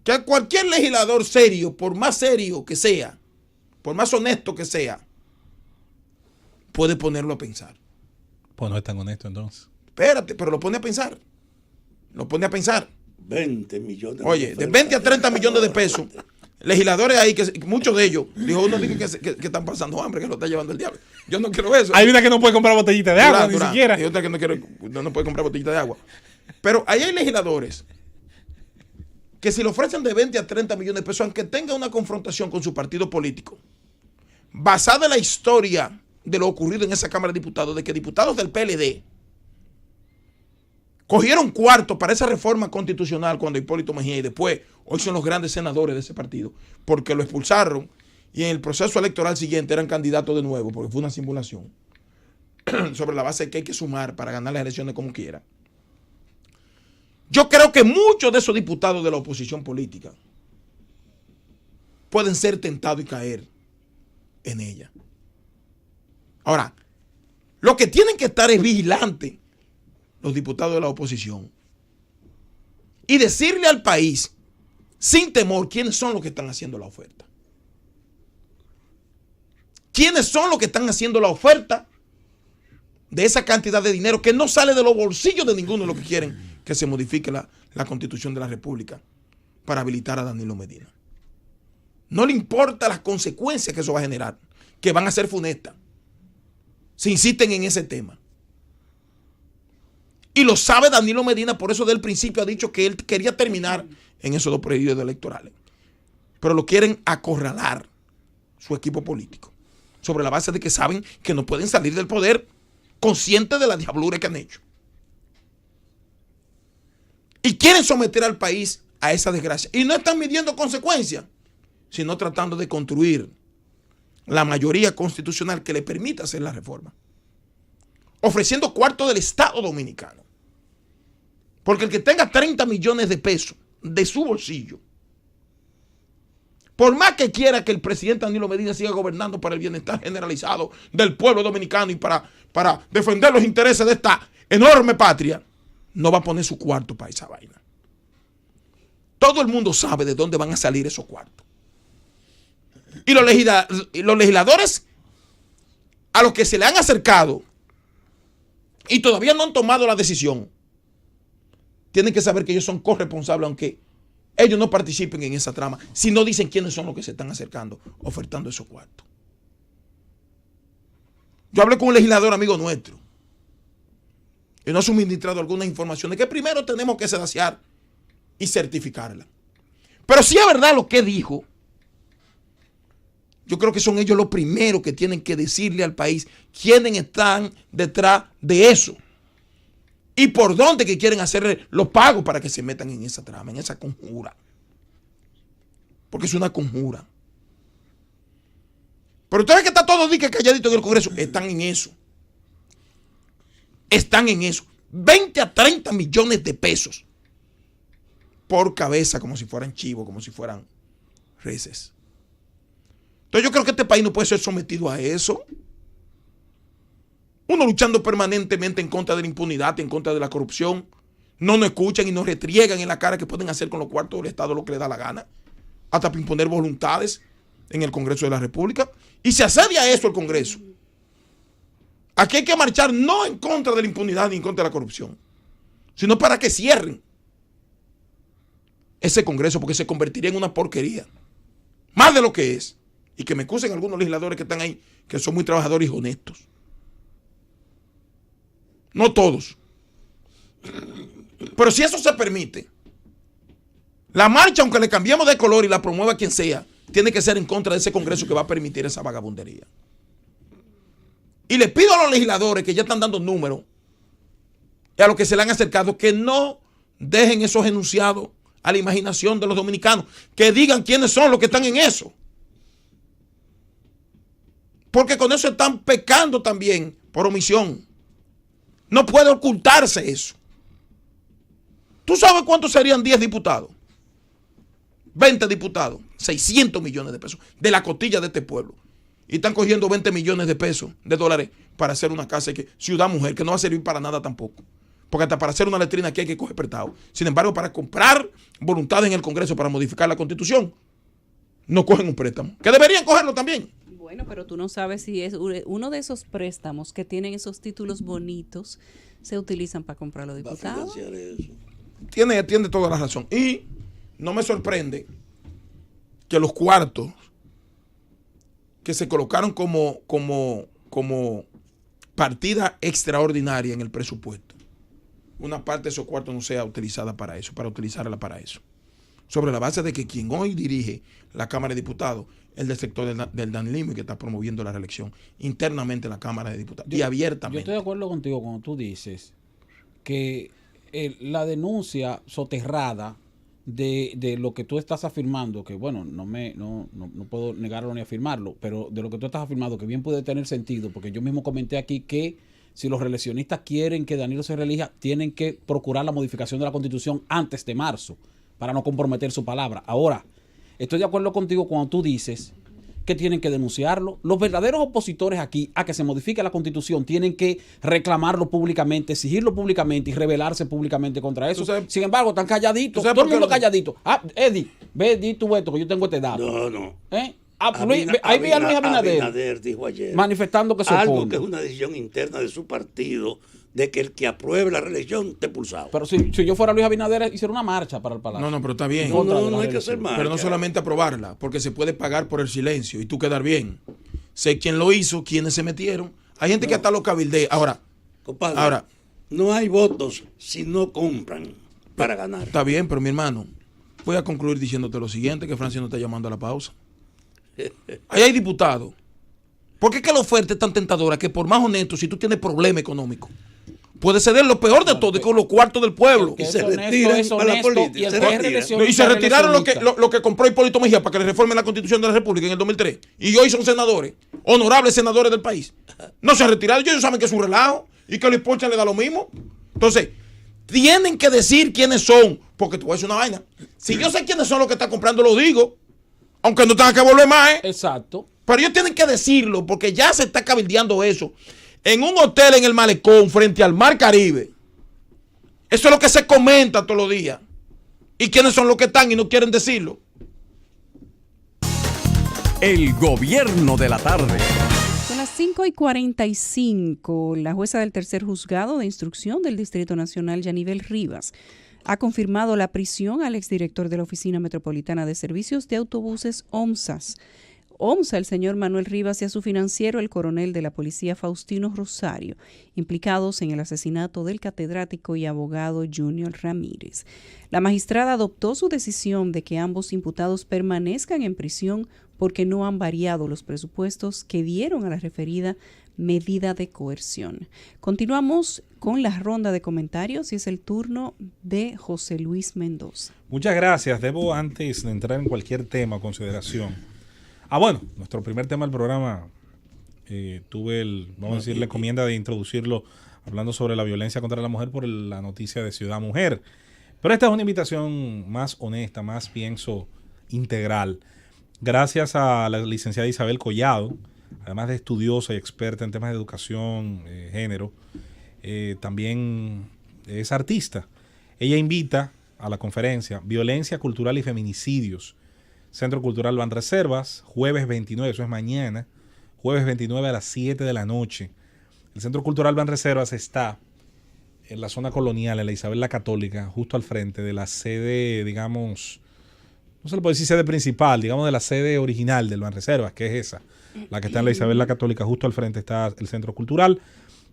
D: Que cualquier legislador serio, por más serio que sea, por más honesto que sea, puede ponerlo a pensar.
C: Pues no es tan honesto entonces.
D: Espérate, pero lo pone a pensar. Lo pone a pensar.
F: 20 millones.
D: Oye, de 20 a 30 millones de pesos. Legisladores ahí, que muchos de ellos, dijo uno que están pasando hambre, que lo está llevando el diablo. Yo no quiero eso.
C: Hay una que no puede comprar botellita de agua, ni siquiera.
D: Hay otra que no puede comprar botellita de agua. Pero ahí hay legisladores que si le ofrecen de 20 a 30 millones de pesos, aunque tenga una confrontación con su partido político, basada en la historia de lo ocurrido en esa Cámara de Diputados, de que diputados del PLD cogieron cuarto para esa reforma constitucional cuando Hipólito Mejía y después, hoy son los grandes senadores de ese partido, porque lo expulsaron y en el proceso electoral siguiente eran candidatos de nuevo, porque fue una simulación, sobre la base de que hay que sumar para ganar las elecciones como quiera. Yo creo que muchos de esos diputados de la oposición política pueden ser tentados y caer en ella. Ahora, lo que tienen que estar es vigilantes los diputados de la oposición y decirle al país sin temor quiénes son los que están haciendo la oferta. ¿Quiénes son los que están haciendo la oferta de esa cantidad de dinero que no sale de los bolsillos de ninguno de los que quieren que se modifique la Constitución de la República para habilitar a Danilo Medina? No le importa las consecuencias que eso va a generar, que van a ser funestas. Se insisten en ese tema. Y lo sabe Danilo Medina, por eso desde el principio ha dicho que él quería terminar en esos 2 periodos electorales. Pero lo quieren acorralar su equipo político, sobre la base de que saben que no pueden salir del poder conscientes de la diablura que han hecho. Y quieren someter al país a esa desgracia. Y no están midiendo consecuencias, sino tratando de construir la mayoría constitucional que le permita hacer la reforma, ofreciendo cuarto del Estado Dominicano. Porque el que tenga 30 millones de pesos de su bolsillo, por más que quiera que el presidente Danilo Medina siga gobernando para el bienestar generalizado del pueblo dominicano y para defender los intereses de esta enorme patria, no va a poner su cuarto para esa vaina. Todo el mundo sabe de dónde van a salir esos cuartos. Y los legisladores a los que se le han acercado y todavía no han tomado la decisión, tienen que saber que ellos son corresponsables, aunque ellos no participen en esa trama, si no dicen quiénes son los que se están acercando, ofertando esos cuartos. Yo hablé con un legislador amigo nuestro y nos ha suministrado algunas informaciones que primero tenemos que sedaciar y certificarla. Pero si es verdad lo que dijo, yo creo que son ellos los primeros que tienen que decirle al país quiénes están detrás de eso y por dónde que quieren hacer los pagos para que se metan en esa trama, en esa conjura. Porque es una conjura. Pero ustedes que está todo dique calladito en el Congreso, están en eso. Están en eso. 20 a 30 millones de pesos por cabeza, como si fueran chivos, como si fueran reses. Entonces yo creo que este país no puede ser sometido a eso. Uno luchando permanentemente en contra de la impunidad, en contra de la corrupción. No nos escuchan y nos retriegan en la cara que pueden hacer con los cuartos del Estado lo que les da la gana. Hasta para imponer voluntades en el Congreso de la República. Y se asedia a eso el Congreso. Aquí hay que marchar no en contra de la impunidad ni en contra de la corrupción, sino para que cierren ese Congreso, porque se convertiría en una porquería. Más de lo que es. Y que me excusen algunos legisladores que están ahí, que son muy trabajadores y honestos. No todos. Pero si eso se permite, la marcha, aunque le cambiemos de color y la promueva quien sea, tiene que ser en contra de ese Congreso que va a permitir esa vagabundería. Y le pido a los legisladores que ya están dando números y a los que se le han acercado que no dejen esos enunciados a la imaginación de los dominicanos, que digan quiénes son los que están en eso. Porque con eso están pecando también por omisión. No puede ocultarse eso. ¿Tú sabes cuántos serían 10 diputados? 20 diputados, 600 millones de pesos de la costilla de este pueblo. Y están cogiendo 20 millones de pesos, de dólares, para hacer una casa que Ciudad Mujer, que no va a servir para nada tampoco. Porque hasta para hacer una letrina aquí hay que coger prestado. Sin embargo, para comprar voluntad en el Congreso para modificar la Constitución, no cogen un préstamo. Que deberían cogerlo también.
B: Bueno, pero tú no sabes si es uno de esos préstamos que tienen esos títulos bonitos se utilizan para comprar los diputados.
D: Tiene toda la razón. Y no me sorprende que los cuartos que se colocaron como partida extraordinaria en el presupuesto, una parte de esos cuartos no sea utilizada para eso, para utilizarla para eso. Sobre la base de que quien hoy dirige la Cámara de Diputados es del sector del Danilimo y que está promoviendo la reelección internamente en la Cámara de Diputados y abiertamente.
E: Yo estoy de acuerdo contigo cuando tú dices que la denuncia soterrada de lo que tú estás afirmando, que bueno, no puedo negarlo ni afirmarlo, pero de lo que tú estás afirmando, que bien puede tener sentido, porque yo mismo comenté aquí que si los reeleccionistas quieren que Danilo se reelija, tienen que procurar la modificación de la Constitución antes de marzo, para no comprometer su palabra. Ahora, estoy de acuerdo contigo cuando tú dices que tienen que denunciarlo. Los verdaderos opositores aquí a que se modifique la Constitución tienen que reclamarlo públicamente, exigirlo públicamente y rebelarse públicamente contra eso. Sin embargo, están calladitos. Todo el mundo calladito. Ah, Eddie, ve, di tú esto, que yo tengo este dato.
F: No.
E: Ahí vi a Luis Abinader
F: dijo ayer,
E: manifestando que se
F: algo
E: opone.
F: que es una decisión interna de su partido, de que el que apruebe la reelección esté pulsado.
E: Pero si yo fuera Luis Abinader, hiciera una marcha para el Palacio.
D: No, pero está bien.
F: No hay que hacer marcha.
D: Pero no solamente aprobarla, porque se puede pagar por el silencio y tú quedar bien. Sé quién lo hizo, quiénes se metieron. Hay gente que hasta lo cabildea. Ahora,
F: no hay votos si no compran para ganar.
D: Está bien, pero mi hermano, voy a concluir diciéndote lo siguiente, que Francia no está llamando a la pausa. Ahí hay diputados. ¿Por qué es que la oferta es tan tentadora que por más honesto, si tú tienes problema económico, puede ceder lo peor de todo, con los cuartos del pueblo?
F: Y se retiran para la política.
D: Y se retiraron lo que compró Hipólito Mejía para que le reformen la Constitución de la República en el 2003. Y hoy son senadores, honorables senadores del país. No se han retirado, ellos saben que es un relajo y que a Luis Porcha le da lo mismo. Entonces, tienen que decir quiénes son, porque te voy a decir una vaina. Si yo sé quiénes son los que están comprando, lo digo, aunque no tengan que volver más.
E: Exacto.
D: Pero ellos tienen que decirlo, porque ya se está cabildeando eso. En un hotel en el Malecón, frente al Mar Caribe. Eso es lo que se comenta todos los días. ¿Y quiénes son los que están y no quieren decirlo?
A: El gobierno de la tarde.
B: Son las 5:45. La jueza del tercer juzgado de instrucción del Distrito Nacional, Yanivel Rivas, ha confirmado la prisión al exdirector de la Oficina Metropolitana de Servicios de Autobuses, OMSAS. OMSA, el señor Manuel Rivas, y a su financiero, el coronel de la policía Faustino Rosario, implicados en el asesinato del catedrático y abogado Junior Ramírez. La magistrada adoptó su decisión de que ambos imputados permanezcan en prisión porque no han variado los presupuestos que dieron a la referida medida de coerción. Continuamos con la ronda de comentarios y es el turno de José Luis Mendoza.
C: Muchas gracias. Debo, antes de entrar en cualquier tema o consideración, bueno, nuestro primer tema del programa, vamos a decir, la encomienda de introducirlo hablando sobre la violencia contra la mujer por la noticia de Ciudad Mujer. Pero esta es una invitación más honesta, más, pienso, integral. gracias a la licenciada Isabel Collado, además de estudiosa y experta en temas de educación, género, también es artista. Ella invita a la conferencia Violencia Cultural y Feminicidios, Centro Cultural Banreservas, jueves 29, eso es mañana, jueves 29 a las 7 de la noche. El Centro Cultural Banreservas está en la zona colonial, en la Isabel la Católica, justo al frente de la sede, digamos, no se le puede decir sede principal, digamos de la sede original del Banreservas, que es esa, la que está en la Isabel la Católica, justo al frente está el Centro Cultural.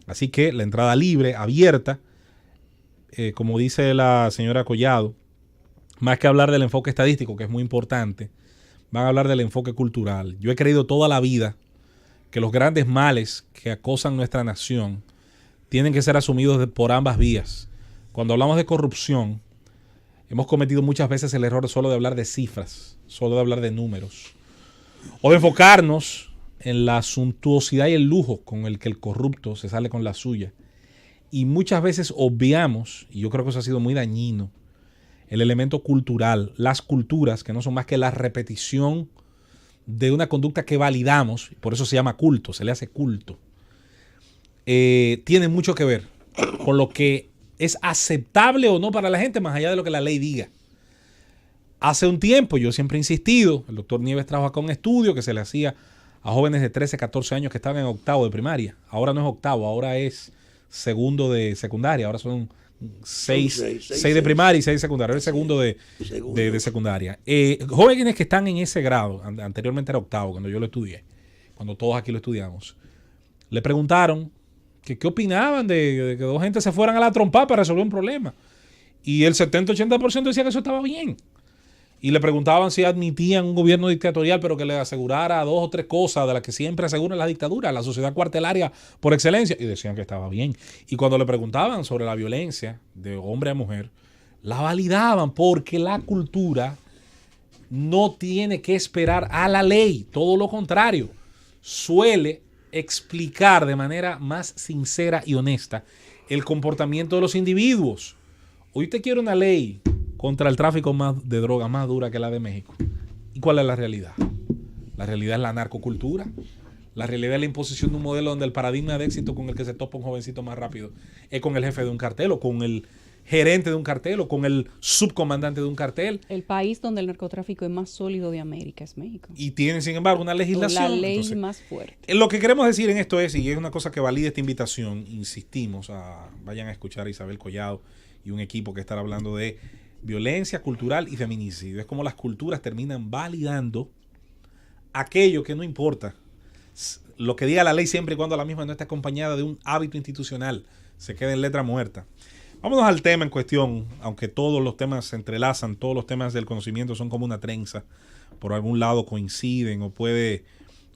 C: Así que la entrada libre, abierta, como dice la señora Collado, más que hablar del enfoque estadístico, que es muy importante, van a hablar del enfoque cultural. Yo he creído toda la vida que los grandes males que acosan nuestra nación tienen que ser asumidos por ambas vías. Cuando hablamos de corrupción, hemos cometido muchas veces el error solo de hablar de cifras, solo de hablar de números, o de enfocarnos en la suntuosidad y el lujo con el que el corrupto se sale con la suya. Y muchas veces obviamos, y yo creo que eso ha sido muy dañino, el elemento cultural, las culturas, que no son más que la repetición de una conducta que validamos, por eso se llama culto, se le hace culto. Tiene mucho que ver con lo que es aceptable o no para la gente, más allá de lo que la ley diga. Hace un tiempo, yo siempre he insistido, el doctor Nieves trajo acá un estudio que se le hacía a jóvenes de 13, 14 años que estaban en octavo de primaria. Ahora no es octavo, ahora es segundo de secundaria. Ahora son 6 de primaria y 6 de secundaria. Ahora es segundo de secundaria. Jóvenes que están en ese grado, anteriormente era octavo cuando yo lo estudié, cuando todos aquí lo estudiamos, le preguntaron que qué opinaban de que dos gentes se fueran a la trompa para resolver un problema. Y el 70-80% decía que eso estaba bien. Y le preguntaban si admitían un gobierno dictatorial, pero que le asegurara 2 o 3 cosas de las que siempre aseguran la dictadura, la sociedad cuartelaria por excelencia. Y decían que estaba bien. Y cuando le preguntaban sobre la violencia de hombre a mujer, la validaban porque la cultura no tiene que esperar a la ley. Todo lo contrario. Suele explicar de manera más sincera y honesta el comportamiento de los individuos. Hoy te quiero una ley contra el tráfico de drogas más dura que la de México. ¿Y cuál es la realidad? La realidad es la narcocultura. La realidad es la imposición de un modelo donde el paradigma de éxito con el que se topa un jovencito más rápido es con el jefe de un cartel o con el gerente de un cartel o con el subcomandante de un cartel.
B: El país donde el narcotráfico es más sólido de América es México.
C: Y tienen, sin embargo, una legislación.
B: La ley
C: Entonces,
B: más fuerte.
C: Lo que queremos decir en esto es, y es una cosa que valida esta invitación, insistimos, vayan a escuchar a Isabel Collado y un equipo que estará hablando de violencia cultural y feminicidio. Es como las culturas terminan validando aquello que no importa. Lo que diga la ley siempre y cuando la misma no esté acompañada de un hábito institucional, se queda en letra muerta. Vámonos al tema en cuestión, aunque todos los temas se entrelazan, todos los temas del conocimiento son como una trenza, por algún lado coinciden o puede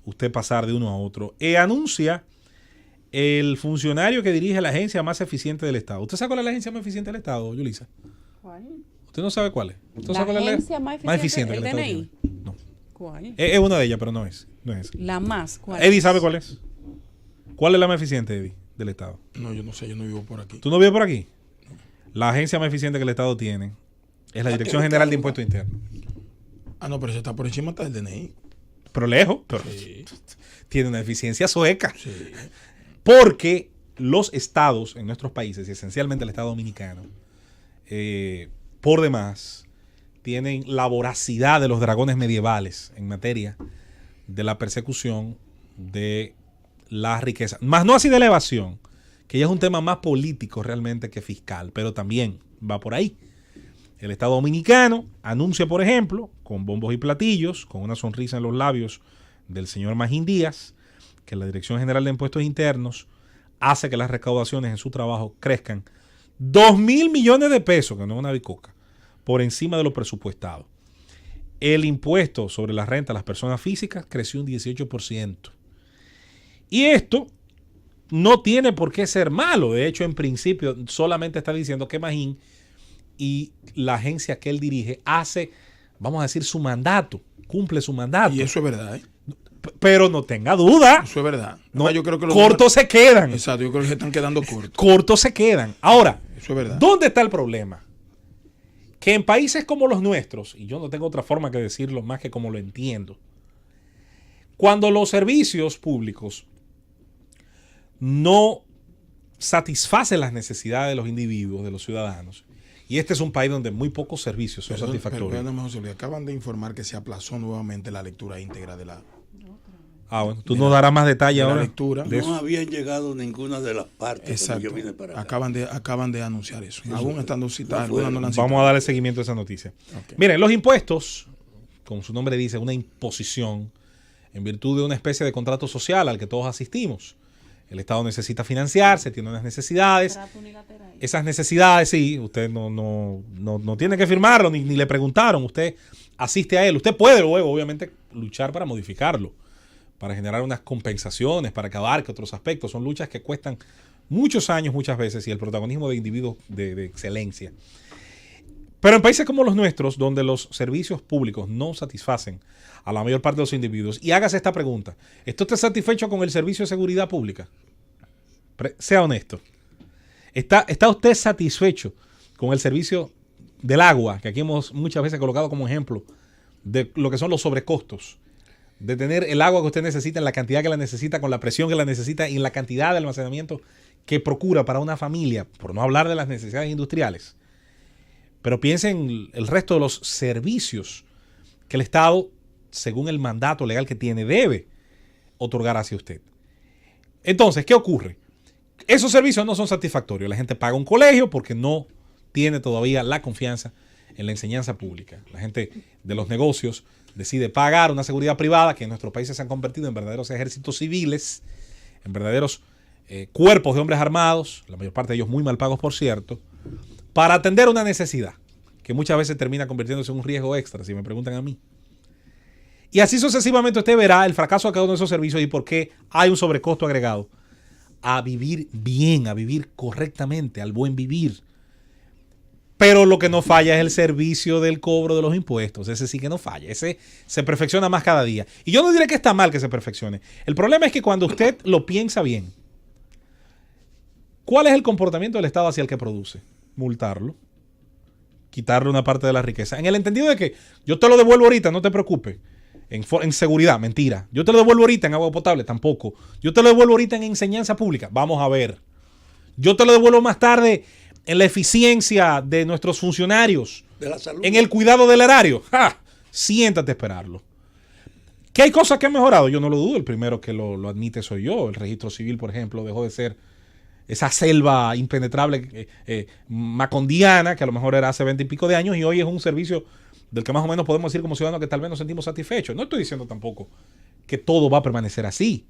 C: usted pasar de uno a otro. Anuncia el funcionario que dirige la agencia más eficiente del Estado. ¿Usted sabe cuál es la agencia más eficiente del Estado, Yulisa?
B: ¿Cuál?
C: ¿Usted no sabe cuál es? ¿Usted
B: La
C: sabe cuál
B: agencia
C: es
B: más
C: más
B: eficiente,
C: eficiente
B: el
C: que el
B: DNI.
C: Estado tiene? No.
B: ¿Cuál?
C: Es una de ellas, pero no es. No es.
B: La más. ¿Cuál?
C: Eddie sabe cuál es. ¿Cuál es la más eficiente, Eddie, del Estado?
D: No, yo no sé, yo no vivo por aquí.
C: ¿Tú no vives por aquí? La agencia más eficiente que el Estado tiene es la Dirección General de Impuestos Internos.
D: Ah, no, pero ese está por encima del DNI.
C: Pero lejos. Pero
D: Sí.
C: tiene una eficiencia sueca.
D: Sí.
C: Porque los estados en nuestros países, y esencialmente el Estado dominicano, por demás, tienen la voracidad de los dragones medievales en materia de la persecución de la riqueza. Más no así de la evasión, que ya es un tema más político realmente que fiscal, pero también va por ahí. El Estado dominicano anuncia, por ejemplo, con bombos y platillos, con una sonrisa en los labios del señor Magín Díaz, que la Dirección General de Impuestos Internos hace que las recaudaciones en su trabajo crezcan 2,000 millones de pesos, que no es una bicoca, por encima de lo presupuestado. El impuesto sobre la renta a las personas físicas creció un 18%. Y esto no tiene por qué ser malo. De hecho, en principio, solamente está diciendo que Magín y la agencia que él dirige hace, vamos a decir, su mandato, cumple su mandato.
D: Y eso es verdad, ¿eh?
C: Pero no tenga duda.
D: Eso es verdad.
C: No,
D: yo creo que los
C: cortos se quedan.
D: Exacto, yo creo que se están quedando cortos.
C: Cortos se quedan. Ahora,
D: Eso es verdad.
C: ¿dónde está el problema? que en países como los nuestros, y yo no tengo otra forma que decirlo más que como lo entiendo, cuando los servicios públicos no satisfacen las necesidades de los individuos, de los ciudadanos, y este es un país donde muy pocos servicios son satisfactorios.
D: Perdóname, José Luis, acaban de informar que se aplazó nuevamente la lectura íntegra de la...
C: Bueno, tú nos darás más detalle ahora.
D: Lectura.
F: No habían llegado ninguna de las partes.
D: Exacto.
F: Yo vine para acá.
D: Acaban de anunciar eso. Aún estando citadas.
C: Vamos a darle seguimiento a esa noticia.
D: Okay.
C: Miren, los impuestos, como su nombre dice, una imposición en virtud de una especie de contrato social al que todos asistimos. El Estado necesita financiarse, tiene unas necesidades. Esas necesidades, sí, usted no tiene que firmarlo, ni le preguntaron. Usted asiste a él. Usted puede luego, obviamente, luchar para modificarlo, para generar unas compensaciones, para que abarque otros aspectos. Son luchas que cuestan muchos años, muchas veces, y el protagonismo de individuos de excelencia. Pero en países como los nuestros, donde los servicios públicos no satisfacen a la mayor parte de los individuos, y hágase esta pregunta: ¿está usted satisfecho con el servicio de seguridad pública? Sea honesto. ¿Está usted satisfecho con el servicio del agua, que aquí hemos muchas veces colocado como ejemplo de lo que son los sobrecostos? De tener el agua que usted necesita en la cantidad que la necesita, con la presión que la necesita y en la cantidad de almacenamiento que procura para una familia, por no hablar de las necesidades industriales. Pero piensen el resto de los servicios que el Estado, según el mandato legal que tiene, debe otorgar hacia usted. Entonces, ¿qué ocurre? Esos servicios no son satisfactorios. La gente paga un colegio porque no tiene todavía la confianza en la enseñanza pública. La gente de los negocios decide pagar una seguridad privada, que en nuestros países se han convertido en verdaderos ejércitos civiles, en verdaderos cuerpos de hombres armados, la mayor parte de ellos muy mal pagos, por cierto, para atender una necesidad que muchas veces termina convirtiéndose en un riesgo extra, si me preguntan a mí. Y así sucesivamente usted verá el fracaso de cada uno de esos servicios y por qué hay un sobrecosto agregado a vivir bien, a vivir correctamente, al buen vivir. Pero lo que no falla es el servicio del cobro de los impuestos. Ese sí que no falla. Ese se perfecciona más cada día. Y yo no diré que está mal que se perfeccione. El problema es que cuando usted lo piensa bien, ¿cuál es el comportamiento del Estado hacia el que produce? Multarlo. Quitarle una parte de la riqueza. En el entendido de que yo te lo devuelvo ahorita, no te preocupes. En seguridad, mentira. Yo te lo devuelvo ahorita en agua potable, tampoco. Yo te lo devuelvo ahorita en enseñanza pública. Vamos a ver. Yo te lo devuelvo más tarde en la eficiencia de nuestros funcionarios,
F: de la salud,
C: en el cuidado del erario. ¡Ja! Siéntate a esperarlo. ¿Que hay cosas que han mejorado? Yo no lo dudo. El primero que lo admite soy yo. El registro civil, por ejemplo, dejó de ser esa selva impenetrable macondiana, que a lo mejor era hace 20 y pico de años, y hoy es un servicio del que más o menos podemos decir como ciudadanos que tal vez nos sentimos satisfechos. No estoy diciendo tampoco que todo va a permanecer así.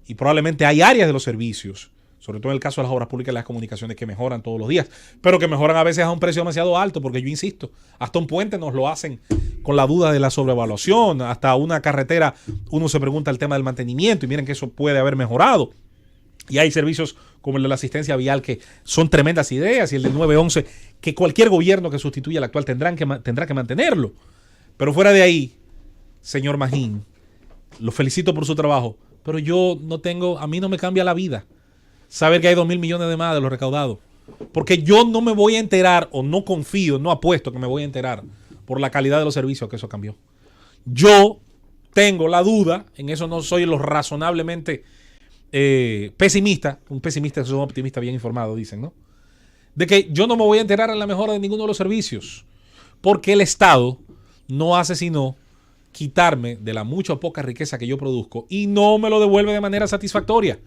C: Y probablemente hay áreas de los servicios, sobre todo en el caso de las obras públicas y las comunicaciones, que mejoran todos los días, pero que mejoran a veces a un precio demasiado alto, porque yo insisto, hasta un puente nos lo hacen con la duda de la sobrevaluación, hasta una carretera uno se pregunta el tema del mantenimiento, y miren que eso puede haber mejorado. Y hay servicios como el de la asistencia vial que son tremendas ideas, y el del 911, que cualquier gobierno que sustituya al actual tendrá que mantenerlo. Pero fuera de ahí, señor Magín, lo felicito por su trabajo, pero a mí no me cambia la vida saber que hay 2.000 millones de más de los recaudados. Porque yo no me voy a enterar, o no confío, no apuesto que me voy a enterar por la calidad de los servicios que eso cambió. Yo tengo la duda, en eso no soy lo razonablemente pesimista. Un pesimista es un optimista bien informado, dicen, ¿no? De que yo no me voy a enterar en la mejora de ninguno de los servicios, porque el Estado no hace sino quitarme de la mucha o poca riqueza que yo produzco y no me lo devuelve de manera satisfactoria.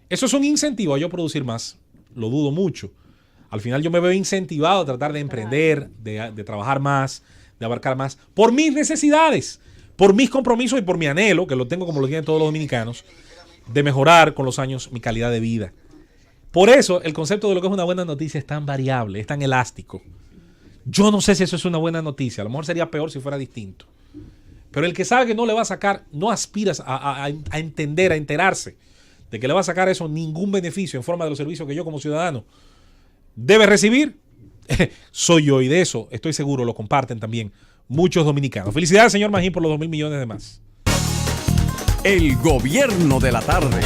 C: Eso es un incentivo a yo producir más. Lo dudo mucho. Al final yo me veo incentivado a tratar de emprender, de trabajar más, de abarcar más, por mis necesidades, por mis compromisos y por mi anhelo, que lo tengo como lo tienen todos los dominicanos, de mejorar con los años mi calidad de vida. Por eso el concepto de lo que es una buena noticia es tan variable, es tan elástico. Yo no sé si eso es una buena noticia. A lo mejor sería peor si fuera distinto. Pero el que sabe que no le va a sacar, no aspiras a entender, a enterarse de que le va a sacar eso ningún beneficio en forma de los servicios que yo como ciudadano debe recibir, soy yo, y de eso estoy seguro lo comparten también muchos dominicanos. Felicidades, señor Magín, por los 2.000 millones de más.
A: El gobierno de la tarde.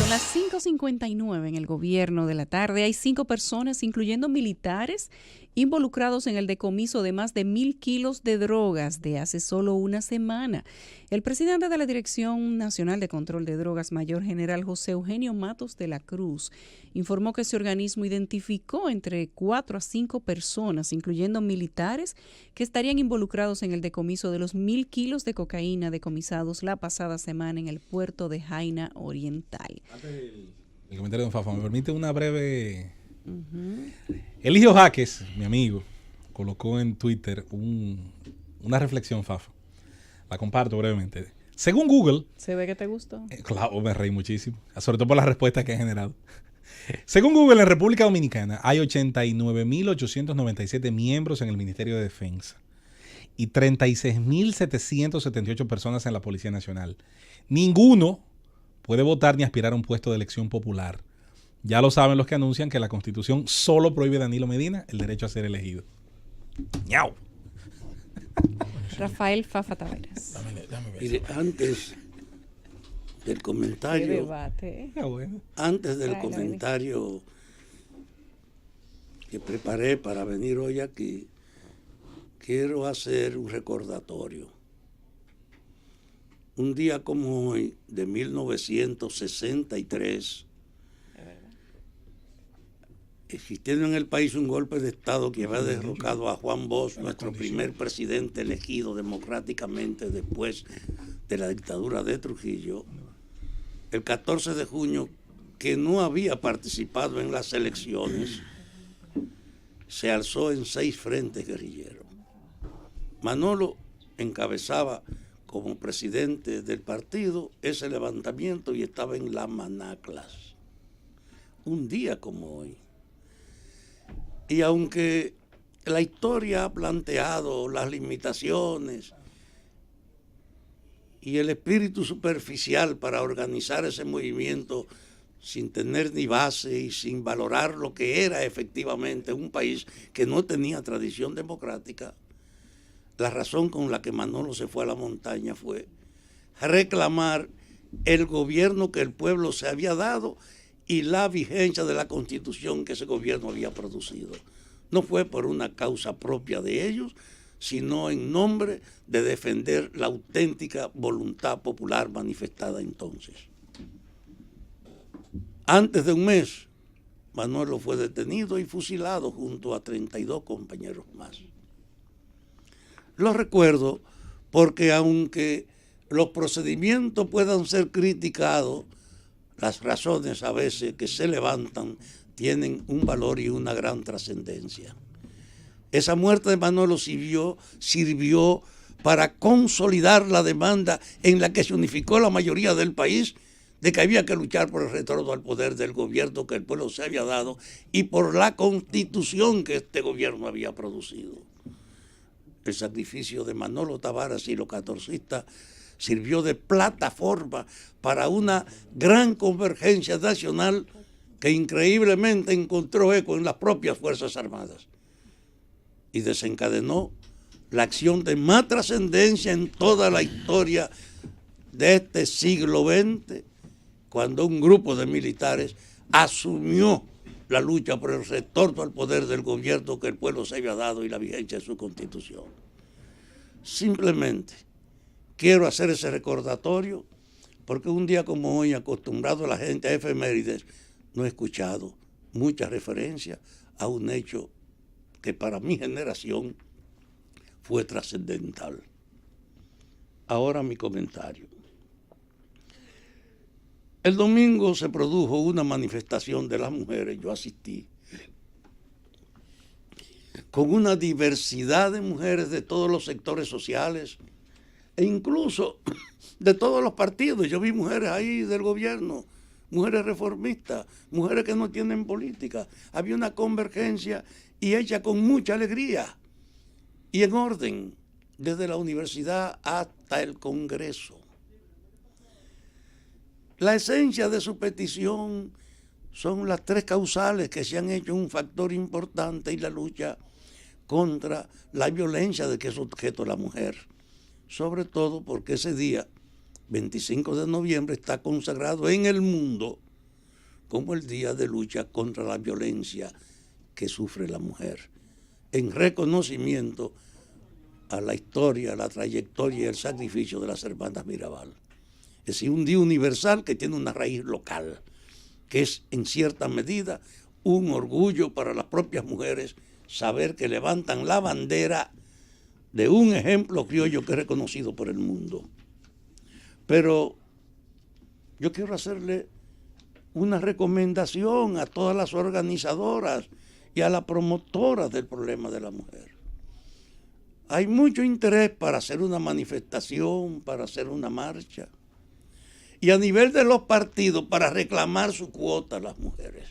B: Son las 5:59 en el gobierno de la tarde. Hay 5 personas, incluyendo militares, involucrados en el decomiso de más de 1.000 kilos de drogas de hace solo una semana. El presidente de la Dirección Nacional de Control de Drogas, Mayor General José Eugenio Matos de la Cruz, informó que ese organismo identificó entre 4 a 5 personas, incluyendo militares, que estarían involucrados en el decomiso de los 1.000 kilos de cocaína decomisados la pasada semana en el puerto de Jaina Oriental.
C: El comentario de don Fafa, me permite una breve... Eligio Jaques, mi amigo, colocó en Twitter una reflexión, Fafa. La comparto brevemente. Según Google...
B: ¿Se ve que te gustó?
C: Claro, me reí muchísimo. Sobre todo por las respuestas que ha generado. Según Google, en República Dominicana hay 89.897 miembros en el Ministerio de Defensa y 36.778 personas en la Policía Nacional. Ninguno puede votar ni aspirar a un puesto de elección popular. Ya lo saben los que anuncian que la Constitución solo prohíbe a Danilo Medina el derecho a ser elegido. ¡Ñau!
B: Rafael Fafa Taveras.
F: Mire, antes del comentario...
B: Qué debate.
C: Bueno.
F: Antes del comentario que preparé para venir hoy aquí, quiero hacer un recordatorio. Un día como hoy, de 1963, existiendo en el país un golpe de Estado que había derrocado a Juan Bosch, nuestro primer presidente elegido democráticamente después de la dictadura de Trujillo, el 14 de junio, que no había participado en las elecciones, se alzó en 6 frentes guerrilleros. Manolo encabezaba como presidente del partido ese levantamiento y estaba en las Manaclas. Un día como hoy. Y aunque la historia ha planteado las limitaciones y el espíritu superficial para organizar ese movimiento sin tener ni base y sin valorar lo que era efectivamente un país que no tenía tradición democrática, la razón con la que Manolo se fue a la montaña fue reclamar el gobierno que el pueblo se había dado y la vigencia de la Constitución que ese gobierno había producido. No fue por una causa propia de ellos, sino en nombre de defender la auténtica voluntad popular manifestada entonces. Antes de un mes, Manuelo fue detenido y fusilado junto a 32 compañeros más. Lo recuerdo porque aunque los procedimientos puedan ser criticados, las razones a veces que se levantan tienen un valor y una gran trascendencia. Esa muerte de Manolo sirvió para consolidar la demanda en la que se unificó la mayoría del país de que había que luchar por el retorno al poder del gobierno que el pueblo se había dado y por la constitución que este gobierno había producido. El sacrificio de Manolo Tavares y los catorcistas sirvió de plataforma para una gran convergencia nacional que increíblemente encontró eco en las propias Fuerzas Armadas y desencadenó la acción de más trascendencia en toda la historia de este siglo XX, cuando un grupo de militares asumió la lucha por el retorno al poder del gobierno que el pueblo se había dado y la vigencia de su Constitución. Simplemente quiero hacer ese recordatorio porque un día como hoy, acostumbrado a la gente a efemérides, no he escuchado mucha referencia a un hecho que para mi generación fue trascendental. Ahora mi comentario. El domingo se produjo una manifestación de las mujeres, yo asistí, con una diversidad de mujeres de todos los sectores sociales e incluso de todos los partidos. Yo vi mujeres ahí del gobierno, mujeres reformistas, mujeres que no tienen política. Había una convergencia y hecha con mucha alegría y en orden, desde la universidad hasta el Congreso. La esencia de su petición son las 3 causales que se han hecho un factor importante en la lucha contra la violencia de que es objeto la mujer, sobre todo porque ese día, 25 de noviembre, está consagrado en el mundo como el Día de Lucha contra la Violencia que sufre la mujer, en reconocimiento a la historia, la trayectoria y el sacrificio de las hermanas Mirabal. Es decir, un día universal que tiene una raíz local, que es en cierta medida un orgullo para las propias mujeres saber que levantan la bandera de un ejemplo criollo que es reconocido por el mundo. Pero yo quiero hacerle una recomendación a todas las organizadoras y a las promotoras del problema de la mujer. Hay mucho interés para hacer una manifestación, para hacer una marcha, y a nivel de los partidos para reclamar su cuota a las mujeres.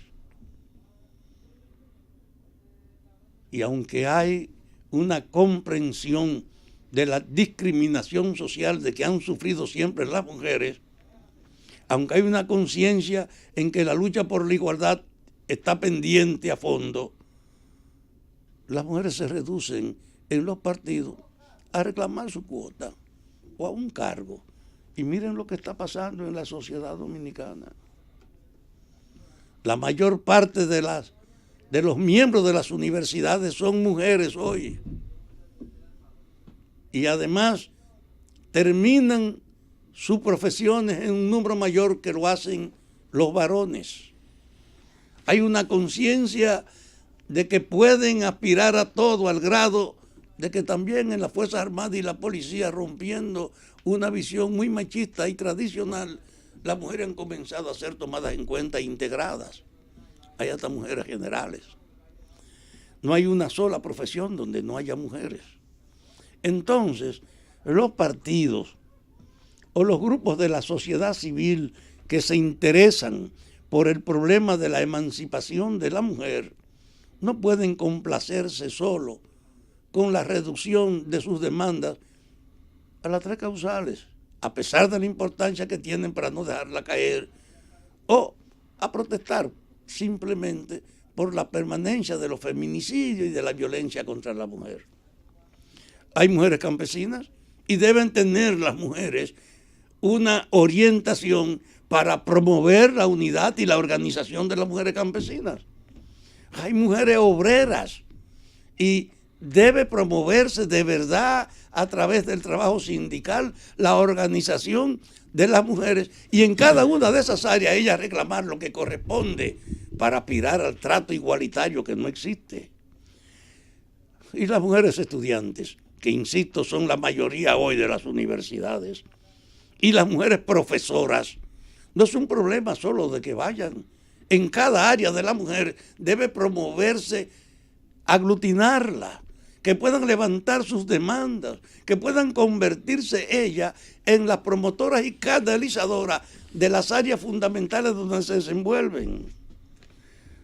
F: Y aunque hay una comprensión de la discriminación social de que han sufrido siempre las mujeres, aunque hay una conciencia en que la lucha por la igualdad está pendiente a fondo, las mujeres se reducen en los partidos a reclamar su cuota o a un cargo. Y miren lo que está pasando en la sociedad dominicana. La mayor parte de los miembros de las universidades son mujeres hoy. Y además terminan sus profesiones en un número mayor que lo hacen los varones. Hay una conciencia de que pueden aspirar a todo, al grado de que también en las Fuerzas Armadas y la policía, rompiendo una visión muy machista y tradicional, las mujeres han comenzado a ser tomadas en cuenta e integradas. Hay hasta mujeres generales. No hay una sola profesión donde no haya mujeres. Entonces, los partidos o los grupos de la sociedad civil que se interesan por el problema de la emancipación de la mujer no pueden complacerse solo con la reducción de sus demandas a las 3 causales, a pesar de la importancia que tienen para no dejarla caer, o a protestar simplemente por la permanencia de los feminicidios y de la violencia contra la mujer. Hay mujeres campesinas y deben tener las mujeres una orientación para promover la unidad y la organización de las mujeres campesinas. Hay mujeres obreras y debe promoverse de verdad a través del trabajo sindical la organización de las mujeres y en cada una de esas áreas ellas reclamar lo que corresponde para aspirar al trato igualitario que no existe. Y las mujeres estudiantes, que insisto son la mayoría hoy de las universidades, y las mujeres profesoras, no es un problema solo de que vayan. En cada área de la mujer debe promoverse, aglutinarla, que puedan levantar sus demandas, que puedan convertirse ellas en las promotoras y canalizadoras de las áreas fundamentales donde se desenvuelven.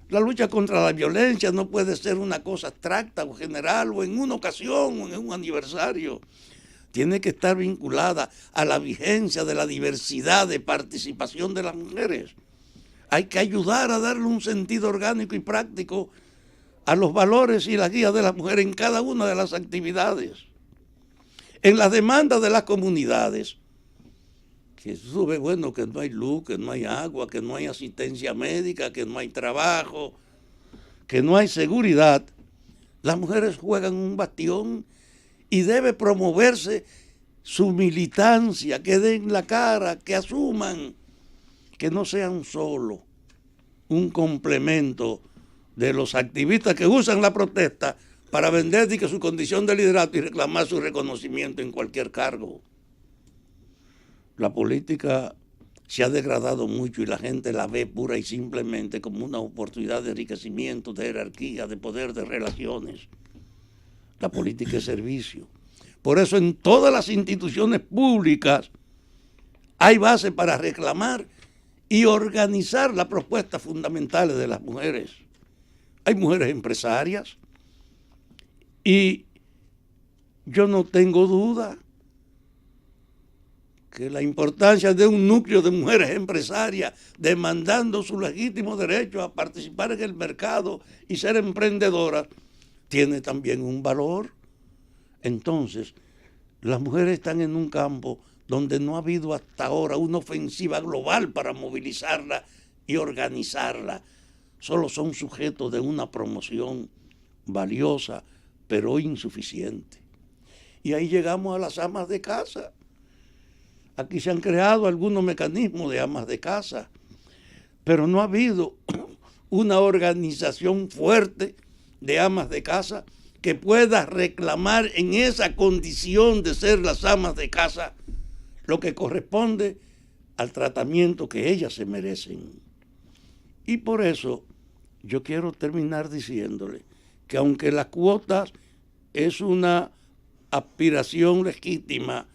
F: La lucha contra la violencia no puede ser una cosa abstracta o general o en una ocasión o en un aniversario. Tiene que estar vinculada a la vigencia de la diversidad de participación de las mujeres. Hay que ayudar a darle un sentido orgánico y práctico a los valores y las guías de las mujeres en cada una de las actividades. En las demandas de las comunidades, que sube, bueno, que no hay luz, que no hay agua, que no hay asistencia médica, que no hay trabajo, que no hay seguridad, las mujeres juegan un bastión y debe promoverse su militancia, que den la cara, que asuman, que no sean solo un complemento de los activistas que usan la protesta para vender su condición de liderato y reclamar su reconocimiento en cualquier cargo. La política se ha degradado mucho y la gente la ve pura y simplemente como una oportunidad de enriquecimiento, de jerarquía, de poder, de relaciones. La política es servicio. Por eso en todas las instituciones públicas hay base para reclamar y organizar las propuestas fundamentales de las mujeres. Hay mujeres empresarias y yo no tengo duda que la importancia de un núcleo de mujeres empresarias demandando su legítimo derecho a participar en el mercado y ser emprendedoras tiene también un valor. Entonces, las mujeres están en un campo donde no ha habido hasta ahora una ofensiva global para movilizarla y organizarla, solo son sujetos de una promoción valiosa, pero insuficiente. Y ahí llegamos a las amas de casa. Aquí se han creado algunos mecanismos de amas de casa, pero no ha habido una organización fuerte de amas de casa que pueda reclamar en esa condición de ser las amas de casa lo que corresponde al tratamiento que ellas se merecen. Y por eso yo quiero terminar diciéndole que aunque las cuotas es una aspiración legítima,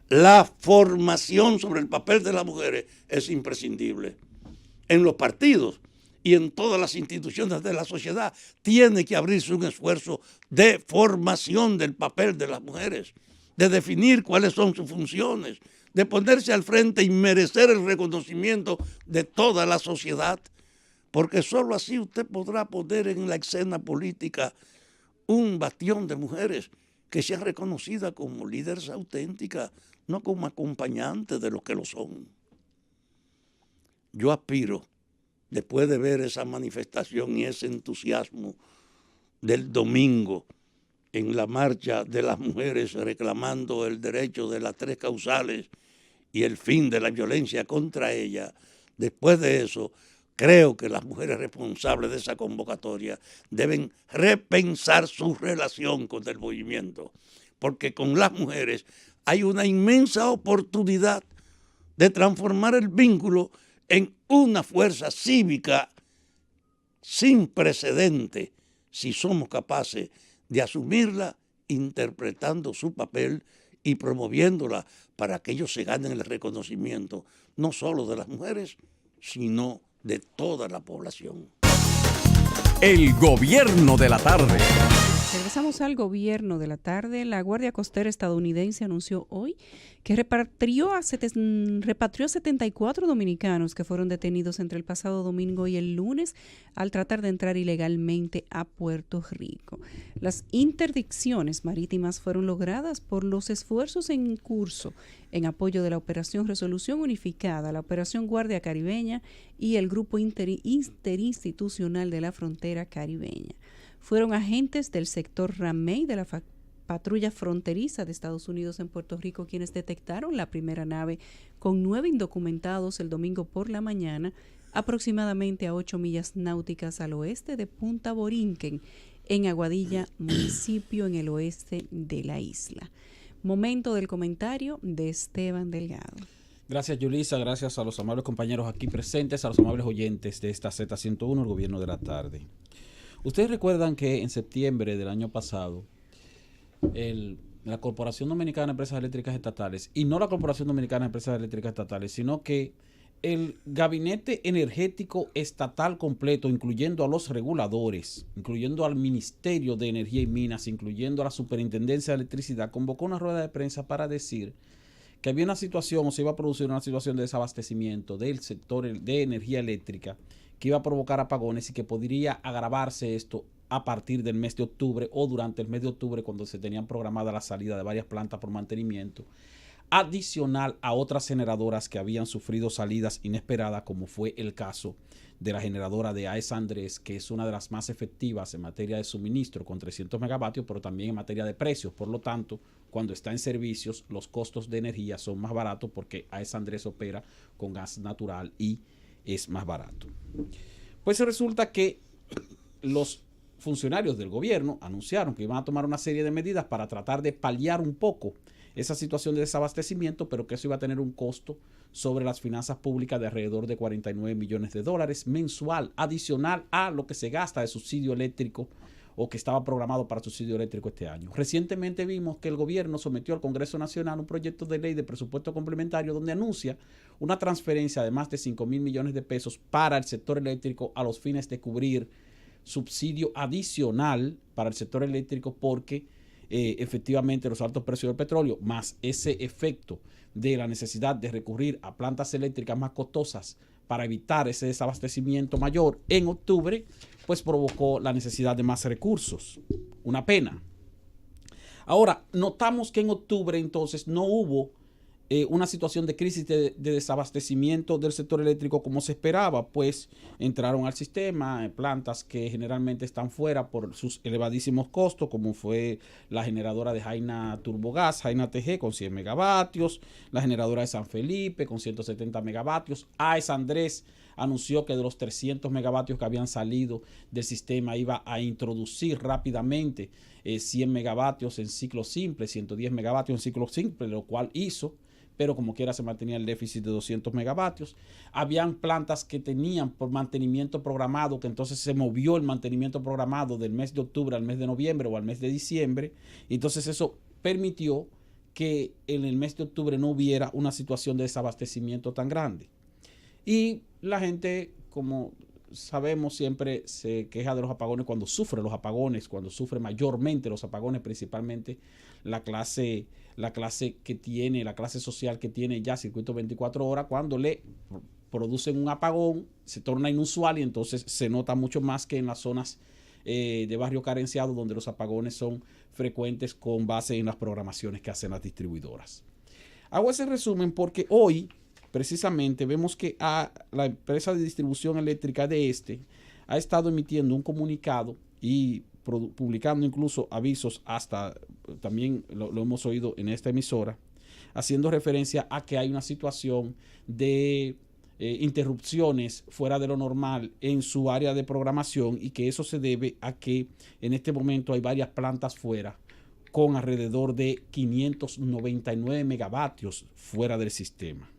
F: la formación sobre el papel de las mujeres es imprescindible. En los partidos y en todas las instituciones de la sociedad tiene que abrirse un esfuerzo de formación del papel de las mujeres, de definir cuáles son sus funciones, de ponerse al frente y merecer el reconocimiento de toda la sociedad, porque sólo así usted podrá poner en la escena política un bastión de mujeres que sean reconocidas como líderes auténticas, no como acompañantes de los que lo son. Yo aspiro, después de ver esa manifestación y ese entusiasmo del domingo en la marcha de las mujeres reclamando el derecho de las 3 causales y el fin de la violencia contra ellas, después de eso, creo que las mujeres responsables de esa convocatoria deben repensar su relación con el movimiento, porque con las mujeres hay una inmensa oportunidad de transformar el vínculo en una fuerza cívica sin precedente si somos capaces de asumirla interpretando su papel y promoviéndola para que ellos se ganen el reconocimiento no solo de las mujeres, sino de toda la población.
A: El gobierno de la tarde.
B: Regresamos al gobierno de la tarde. La Guardia Costera estadounidense anunció hoy que repatrió a 74 dominicanos que fueron detenidos entre el pasado domingo y el lunes al tratar de entrar ilegalmente a Puerto Rico. Las interdicciones marítimas fueron logradas por los esfuerzos en curso en apoyo de la Operación Resolución Unificada, la Operación Guardia Caribeña y el Grupo Interinstitucional de la Frontera Caribeña. Fueron agentes del sector Ramey de la patrulla fronteriza de Estados Unidos en Puerto Rico quienes detectaron la primera nave con 9 indocumentados el domingo por la mañana, aproximadamente a 8 millas náuticas al oeste de Punta Borinquen, en Aguadilla, municipio en el oeste de la isla. Momento del comentario de Esteban Delgado.
E: Gracias, Yulisa. Gracias a los amables compañeros aquí presentes, a los amables oyentes de esta Z101, el gobierno de la tarde. Ustedes recuerdan que en septiembre del año pasado, la Corporación Dominicana de Empresas Eléctricas Estatales, y no la Corporación Dominicana de Empresas Eléctricas Estatales, sino que el Gabinete Energético Estatal completo, incluyendo a los reguladores, incluyendo al Ministerio de Energía y Minas, incluyendo a la Superintendencia de Electricidad, convocó una rueda de prensa para decir que había una situación, o se iba a producir una situación de desabastecimiento del sector de energía eléctrica que iba a provocar apagones y que podría agravarse esto a partir del mes de octubre o durante el mes de octubre, cuando se tenían programada la salida de varias plantas por mantenimiento, adicional a otras generadoras que habían sufrido salidas inesperadas, como fue el caso de la generadora de AES Andrés, que es una de las más efectivas en materia de suministro con 300 megavatios, pero también en materia de precios. Por lo tanto, cuando está en servicios, los costos de energía son más baratos porque AES Andrés opera con gas natural y es más barato. Pues resulta que los funcionarios del gobierno anunciaron que iban a tomar una serie de medidas para tratar de paliar un poco esa situación de desabastecimiento, pero que eso iba a tener un costo sobre las finanzas públicas de alrededor de 49 millones de dólares mensual, adicional a lo que se gasta de subsidio eléctrico o que estaba programado para subsidio eléctrico este año. Recientemente vimos que el gobierno sometió al Congreso Nacional un proyecto de ley de presupuesto complementario donde anuncia una transferencia de más de 5,000 millones de pesos para el sector eléctrico a los fines de cubrir subsidio adicional para el sector eléctrico porque efectivamente los altos precios del petróleo más ese efecto de la necesidad de recurrir a plantas eléctricas más costosas para evitar ese desabastecimiento mayor en octubre, pues provocó la necesidad de más recursos. Una pena. Ahora, notamos que en octubre entonces no hubo una situación de crisis de desabastecimiento del sector eléctrico como se esperaba, pues entraron al sistema plantas que generalmente están fuera por sus elevadísimos costos, como fue la generadora de Jaina Turbogas, Jaina TG con 100 megavatios, la generadora de San Felipe con 170 megavatios, AES Andrés anunció que de los 300 megavatios que habían salido del sistema iba a introducir rápidamente 100 megavatios en ciclo simple, 110 megavatios en ciclo simple, lo cual hizo, pero como quiera se mantenía el déficit de 200 megavatios. Habían plantas que tenían por mantenimiento programado, que entonces se movió el mantenimiento programado del mes de octubre al mes de noviembre o al mes de diciembre. Y entonces eso permitió que en el mes de octubre no hubiera una situación de desabastecimiento tan grande. Y la gente, como sabemos, siempre se queja de los apagones cuando sufre los apagones, cuando sufre mayormente los apagones, principalmente la clase que tiene, la clase social que tiene ya circuito 24 horas, cuando le producen un apagón, se torna inusual y entonces se nota mucho más que en las zonas de barrio carenciado, donde los apagones son frecuentes con base en las programaciones que hacen las distribuidoras. Hago ese resumen porque hoy precisamente vemos que la empresa de distribución eléctrica de ha estado emitiendo un comunicado y publicando incluso avisos, hasta también lo hemos oído en esta emisora, haciendo referencia a que hay una situación de interrupciones fuera de lo normal en su área de programación y que eso se debe a que en este momento hay varias plantas fuera con alrededor de 599 megavatios fuera del sistema.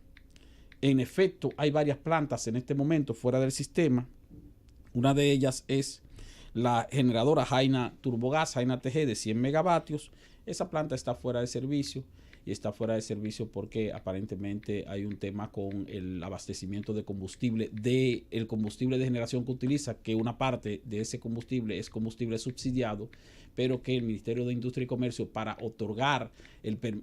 E: En efecto, hay varias plantas en este momento fuera del sistema. Una de ellas es la generadora Jaina Turbogas, Jaina TG de 100 megavatios. Esa planta está fuera de servicio y está fuera de servicio porque aparentemente hay un tema con el abastecimiento de combustible, el combustible de generación que utiliza, que una parte de ese combustible es combustible subsidiado, pero que el Ministerio de Industria y Comercio, para otorgar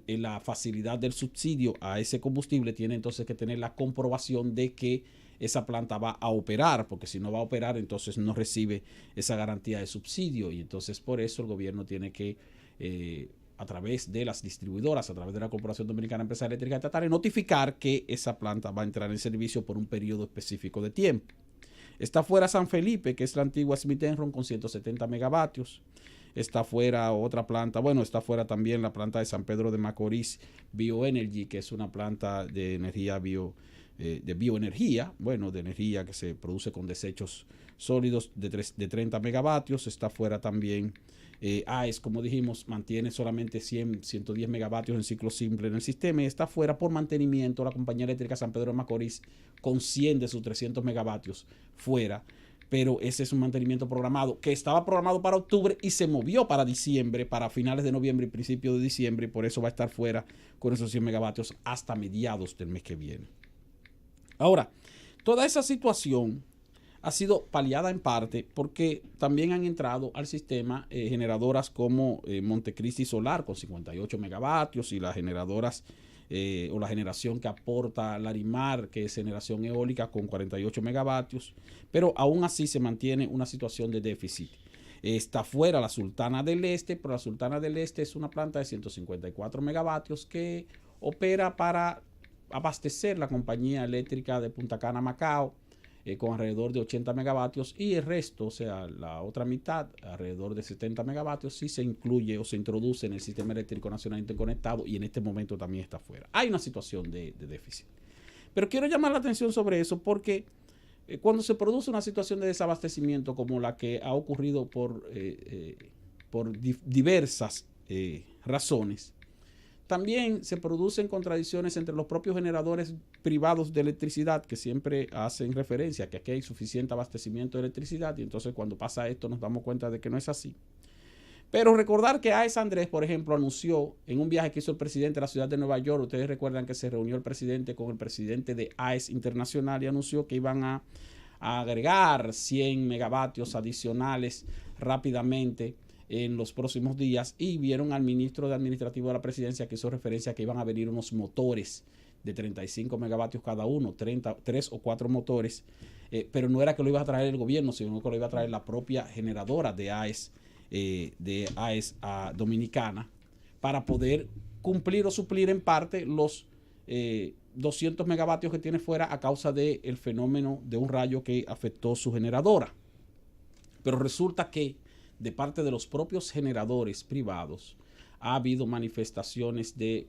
E: la facilidad del subsidio a ese combustible, tiene entonces que tener la comprobación de que esa planta va a operar, porque si no va a operar, entonces no recibe esa garantía de subsidio. Y entonces por eso el gobierno tiene que, a través de las distribuidoras, a través de la Corporación Dominicana de Empresas Eléctricas Estatales, notificar que esa planta va a entrar en servicio por un periodo específico de tiempo. Está fuera San Felipe, que es la antigua Smith Enron con 170 megavatios. Está fuera otra planta, está fuera también la planta de San Pedro de Macorís, Bioenergy, que es una planta de energía de bioenergía, de energía que se produce con desechos sólidos de 30 megavatios. Está fuera también AES, como dijimos, mantiene solamente 110 megavatios en ciclo simple en el sistema y está fuera por mantenimiento la compañía eléctrica San Pedro de Macorís con 100 de sus 300 megavatios fuera. Pero ese es un mantenimiento programado que estaba programado para octubre y se movió para diciembre, para finales de noviembre y principios de diciembre, y por eso va a estar fuera con esos 100 megavatios hasta mediados del mes que viene. Ahora, toda esa situación ha sido paliada en parte porque también han entrado al sistema generadoras como Montecristi Solar con 58 megavatios y las generadoras o la generación que aporta Larimar, que es generación eólica con 48 megavatios, pero aún así se mantiene una situación de déficit. Está fuera la Sultana del Este, pero la Sultana del Este es una planta de 154 megavatios que opera para abastecer la compañía eléctrica de Punta Cana, Macao, con alrededor de 80 megavatios, y el resto, o sea, la otra mitad, alrededor de 70 megavatios, sí se incluye o se introduce en el Sistema Eléctrico Nacional Interconectado y en este momento también está fuera. Hay una situación de déficit. Pero quiero llamar la atención sobre eso porque cuando se produce una situación de desabastecimiento como la que ha ocurrido por diversas razones, también se producen contradicciones entre los propios generadores privados de electricidad, que siempre hacen referencia a que aquí hay suficiente abastecimiento de electricidad, y entonces cuando pasa esto nos damos cuenta de que no es así. Pero recordar que AES Andrés, por ejemplo, anunció en un viaje que hizo el presidente a la ciudad de Nueva York, ustedes recuerdan que se reunió el presidente con el presidente de AES Internacional y anunció que iban a agregar 100 megavatios adicionales rápidamente en los próximos días, y vieron al ministro de Administrativo de la Presidencia que hizo referencia a que iban a venir unos motores de 35 megavatios cada uno, 3 o 4 motores, pero no era que lo iba a traer el gobierno, sino que lo iba a traer la propia generadora de AES Dominicana, para poder cumplir o suplir en parte los 200 megavatios que tiene fuera a causa del fenómeno de un rayo que afectó su generadora. Pero resulta que de parte de los propios generadores privados ha habido manifestaciones de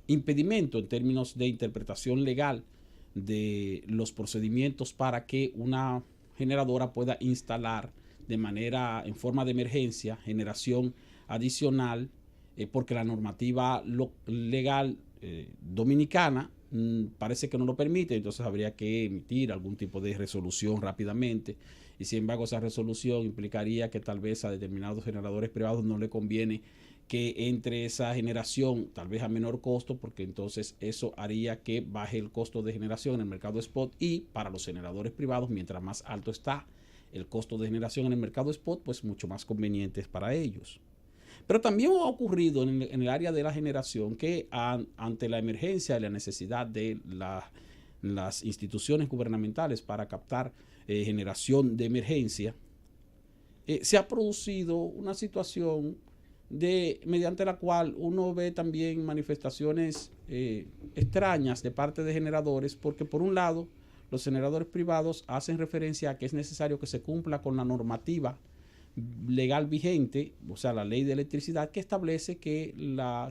E: impedimento en términos de interpretación legal de los procedimientos para que una generadora pueda instalar en forma de emergencia, generación adicional, porque la normativa legal dominicana parece que no lo permite, entonces habría que emitir algún tipo de resolución rápidamente, y sin embargo esa resolución implicaría que tal vez a determinados generadores privados no le conviene que entre esa generación tal vez a menor costo, porque entonces eso haría que baje el costo de generación en el mercado spot, y para los generadores privados, mientras más alto está el costo de generación en el mercado spot, pues mucho más conveniente es para ellos. Pero también ha ocurrido en el área de la generación que ante la emergencia y la necesidad de las instituciones gubernamentales para captar generación de emergencia, se ha producido una situación mediante la cual uno ve también manifestaciones extrañas de parte de generadores, porque por un lado los generadores privados hacen referencia a que es necesario que se cumpla con la normativa legal vigente, o sea, la ley de electricidad, que establece que la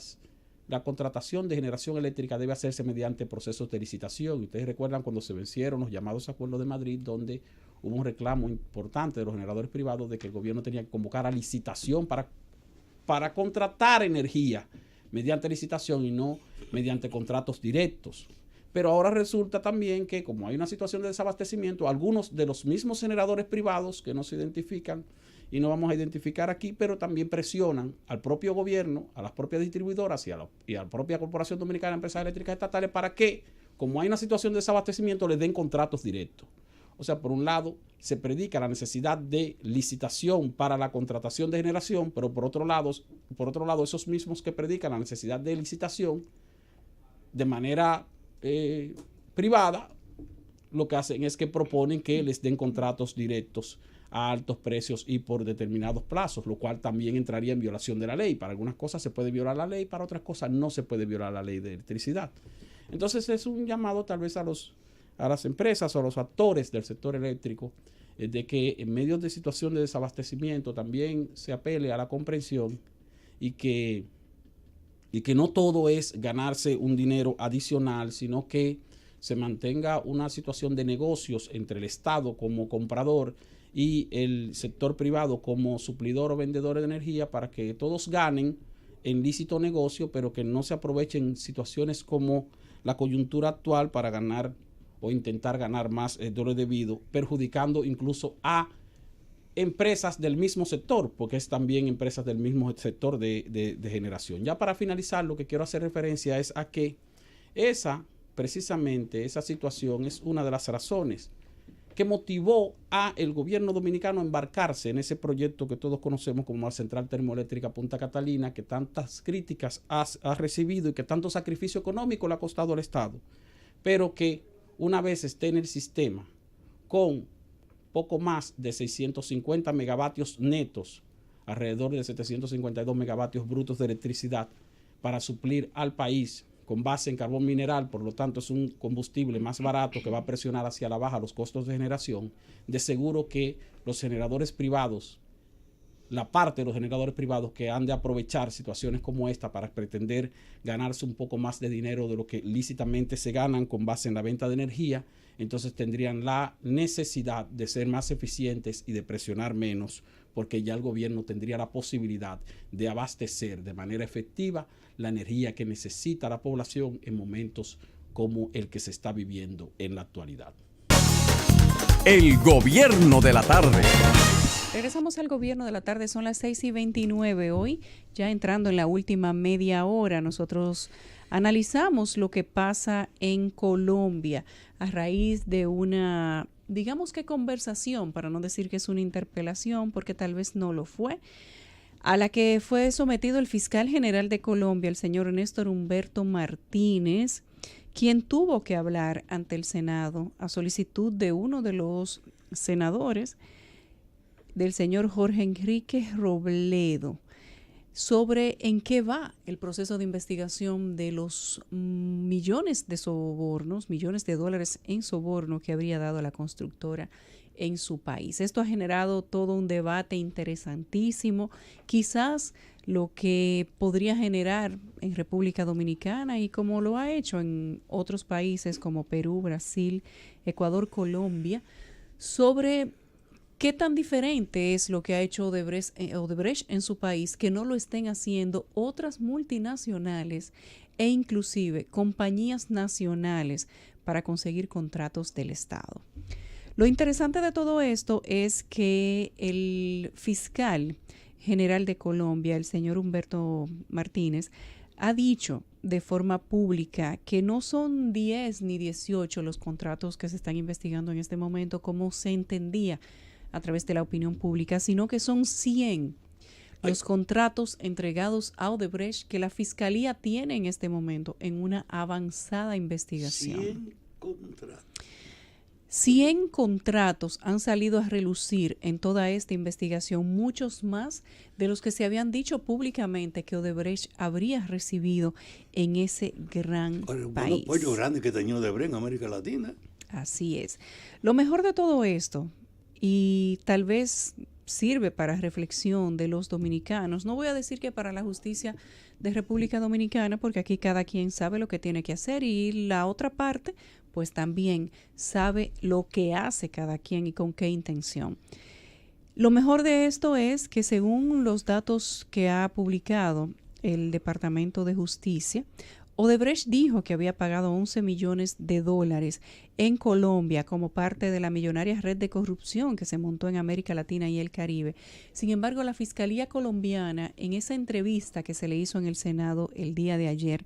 E: contratación de generación eléctrica debe hacerse mediante procesos de licitación. Ustedes recuerdan cuando se vencieron los llamados Acuerdos de Madrid, donde hubo un reclamo importante de los generadores privados de que el gobierno tenía que convocar a licitación para contratar energía mediante licitación y no mediante contratos directos. Pero ahora resulta también que, como hay una situación de desabastecimiento, algunos de los mismos generadores privados que no se identifican y no vamos a identificar aquí, pero también presionan al propio gobierno, a las propias distribuidoras y a la propia Corporación Dominicana de Empresas Eléctricas Estatales para que, como hay una situación de desabastecimiento, les den contratos directos. O sea, por un lado, se predica la necesidad de licitación para la contratación de generación, pero por otro lado, esos mismos que predican la necesidad de licitación de manera privada, lo que hacen es que proponen que les den contratos directos a altos precios y por determinados plazos, lo cual también entraría en violación de la ley. Para algunas cosas se puede violar la ley, para otras cosas no se puede violar la ley de electricidad. Entonces es un llamado tal vez a las empresas o a los actores del sector eléctrico de que en medio de situación de desabastecimiento también se apele a la comprensión y que no todo es ganarse un dinero adicional, sino que se mantenga una situación de negocios entre el Estado como comprador y el sector privado como suplidor o vendedor de energía, para que todos ganen en lícito negocio, pero que no se aprovechen situaciones como la coyuntura actual para ganar o intentar ganar más de lo debido, perjudicando incluso a empresas del mismo sector, porque es también empresas del mismo sector de generación. Ya para finalizar, lo que quiero hacer referencia es a que precisamente esa situación es una de las razones que motivó a el gobierno dominicano a embarcarse en ese proyecto que todos conocemos como la Central Termoeléctrica Punta Catalina, que tantas críticas ha recibido y que tanto sacrificio económico le ha costado al Estado, pero que una vez esté en el sistema con poco más de 650 megavatios netos, alrededor de 752 megavatios brutos de electricidad para suplir al país con base en carbón mineral, por lo tanto es un combustible más barato que va a presionar hacia la baja los costos de generación. De seguro que los generadores privados, la parte de los generadores privados que han de aprovechar situaciones como esta para pretender ganarse un poco más de dinero de lo que lícitamente se ganan con base en la venta de energía, entonces tendrían la necesidad de ser más eficientes y de presionar menos, porque ya el gobierno tendría la posibilidad de abastecer de manera efectiva la energía que necesita la población en momentos como el que se está viviendo en la actualidad.
A: El gobierno de la tarde.
B: Regresamos al gobierno de la tarde, son las 6:29 hoy, ya entrando en la última media hora. Nosotros analizamos lo que pasa en Colombia a raíz de una, digamos que conversación, para no decir que es una interpelación, porque tal vez no lo fue, a la que fue sometido el fiscal general de Colombia, el señor Néstor Humberto Martínez, quien tuvo que hablar ante el Senado a solicitud de uno de los senadores, del señor Jorge Enrique Robledo. sobre en qué va el proceso de investigación de los millones de sobornos, millones de dólares en soborno que habría dado la constructora en su país. Esto ha generado todo un debate interesantísimo, quizás lo que podría generar en República Dominicana y como lo ha hecho en otros países como Perú, Brasil, Ecuador, Colombia, sobre qué tan diferente es lo que ha hecho Odebrecht en su país que no lo estén haciendo otras multinacionales e inclusive compañías nacionales para conseguir contratos del Estado. Lo interesante de todo esto es que el fiscal general de Colombia, el señor Humberto Martínez, ha dicho de forma pública que no son 10 ni 18 los contratos que se están investigando en este momento como se entendía a través de la opinión pública, sino que son 100 los contratos entregados a Odebrecht que la Fiscalía tiene en este momento en una avanzada investigación.
F: 100 contratos.
B: 100 contratos han salido a relucir en toda esta investigación, muchos más de los que se habían dicho públicamente que Odebrecht habría recibido en ese gran país.
F: El pollo grande que tenía Odebrecht en América Latina.
B: Así es. Lo mejor de todo esto, y tal vez sirve para reflexión de los dominicanos, no voy a decir que para la justicia de República Dominicana, porque aquí cada quien sabe lo que tiene que hacer y la otra parte pues también sabe lo que hace cada quien y con qué intención. Lo mejor de esto es que según los datos que ha publicado el Departamento de Justicia, Odebrecht dijo que había pagado 11 millones de dólares en Colombia como parte de la millonaria red de corrupción que se montó en América Latina y el Caribe. Sin embargo, la Fiscalía colombiana, en esa entrevista que se le hizo en el Senado el día de ayer,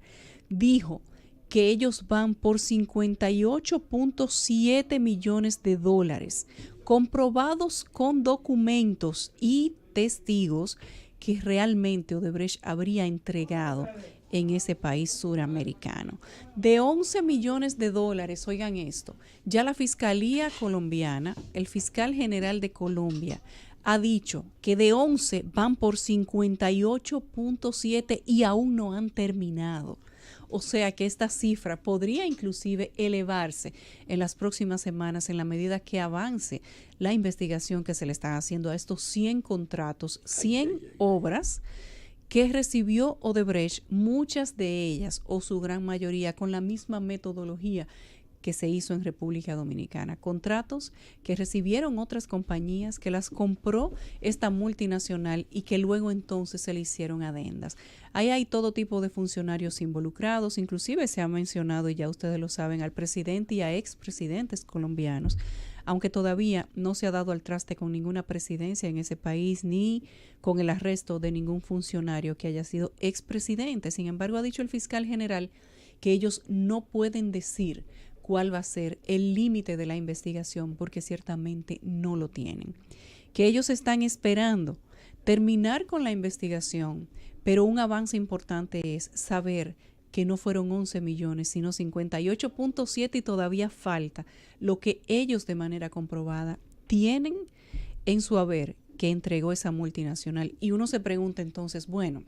B: dijo que ellos van por 58.7 millones de dólares, comprobados con documentos y testigos que realmente Odebrecht habría entregado en ese país suramericano. De 11 millones de dólares, oigan esto, ya la Fiscalía colombiana, el fiscal general de Colombia, ha dicho que de 11 van por 58.7 y aún no han terminado. O sea que esta cifra podría inclusive elevarse en las próximas semanas en la medida que avance la investigación que se le está haciendo a estos 100 contratos, 100 obras que recibió Odebrecht, muchas de ellas o su gran mayoría con la misma metodología que se hizo en República Dominicana. Contratos que recibieron otras compañías, que las compró esta multinacional y que luego entonces se le hicieron adendas. Ahí hay todo tipo de funcionarios involucrados, inclusive se ha mencionado, y ya ustedes lo saben, al presidente y a expresidentes colombianos, aunque todavía no se ha dado al traste con ninguna presidencia en ese país ni con el arresto de ningún funcionario que haya sido expresidente. Sin embargo, ha dicho el fiscal general que ellos no pueden decir cuál va a ser el límite de la investigación porque ciertamente no lo tienen. Que ellos están esperando terminar con la investigación, pero un avance importante es saber que no fueron 11 millones, sino 58.7 y todavía falta lo que ellos de manera comprobada tienen en su haber que entregó esa multinacional. Y uno se pregunta entonces, bueno,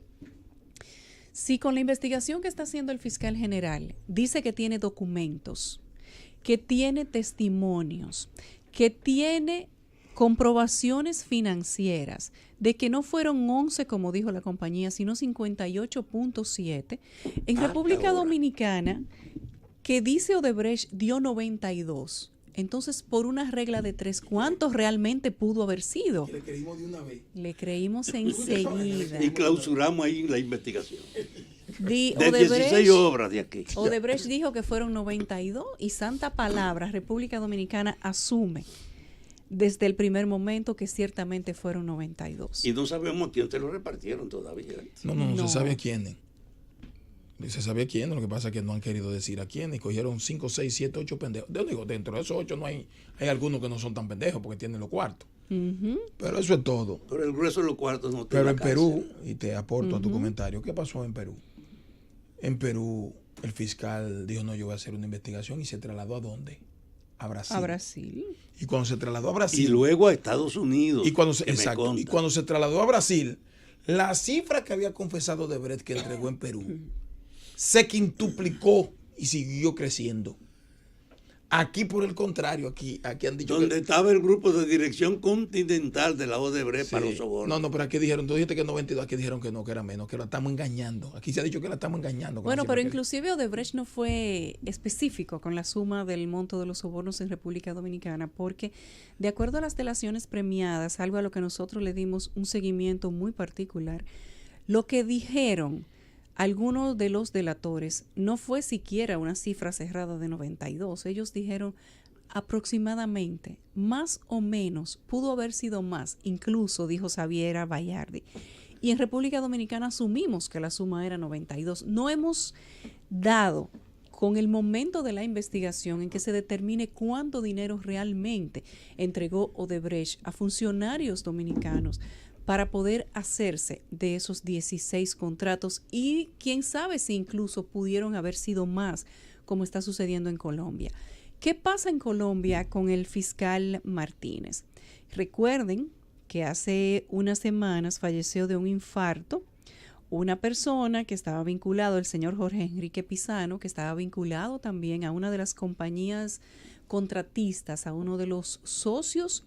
B: si con la investigación que está haciendo el fiscal general dice que tiene documentos, que tiene testimonios, que tiene comprobaciones financieras de que no fueron 11, como dijo la compañía, sino 58.7, en República Dominicana, que dice Odebrecht dio 92. Entonces, por una regla de 3, ¿cuántos realmente pudo haber sido?
D: Le creímos de una vez.
B: Le creímos enseguida.
F: Y clausuramos ahí la investigación. De
B: Odebrecht,
F: 16 obras de aquí.
B: Odebrecht dijo que fueron 92 y santa palabra, República Dominicana asume desde el primer momento que ciertamente fueron 92.
F: Y no sabemos a quién te lo repartieron todavía.
D: No se sabe a quién. Se sabe a quién, lo que pasa es que no han querido decir a quién y cogieron 5, 6, 7, 8 pendejos. Digo, dentro de esos 8 no hay algunos que no son tan pendejos porque tienen los cuartos. Pero eso es todo.
F: Pero el grueso de los cuartos no tiene.
D: Pero en Perú, y te aporto a tu comentario, ¿qué pasó en Perú? En Perú, el fiscal dijo, no, yo voy a hacer una investigación y se trasladó ¿a dónde? A Brasil.
B: A Brasil.
D: Y cuando se trasladó a Brasil.
F: Y luego a Estados Unidos.
D: Y cuando se trasladó a Brasil, La cifra que había confesado Odebrecht que entregó en Perú se quintuplicó y siguió creciendo. Aquí, por el contrario, aquí han dicho
F: donde estaba el grupo de dirección continental de la Odebrecht para los sobornos.
D: No, pero aquí dijeron, tú dijiste que 92, aquí dijeron que no, que era menos, que la estamos engañando. Aquí se ha dicho que la estamos engañando.
B: Bueno, pero inclusive Odebrecht no fue específico con la suma del monto de los sobornos en República Dominicana, porque de acuerdo a las delaciones premiadas, algo a lo que nosotros le dimos un seguimiento muy particular, lo que dijeron algunos de los delatores no fue siquiera una cifra cerrada de 92. Ellos dijeron aproximadamente, más o menos, pudo haber sido más, incluso dijo Xaviera Bayardi. Y en República Dominicana asumimos que la suma era 92. No hemos dado con el momento de la investigación en que se determine cuánto dinero realmente entregó Odebrecht a funcionarios dominicanos para poder hacerse de esos 16 contratos y quién sabe si incluso pudieron haber sido más, como está sucediendo en Colombia. ¿Qué pasa en Colombia con el fiscal Martínez? Recuerden que hace unas semanas falleció de un infarto una persona que estaba vinculado, el señor Jorge Enrique Pizano, que estaba vinculado también a una de las compañías contratistas, a uno de los socios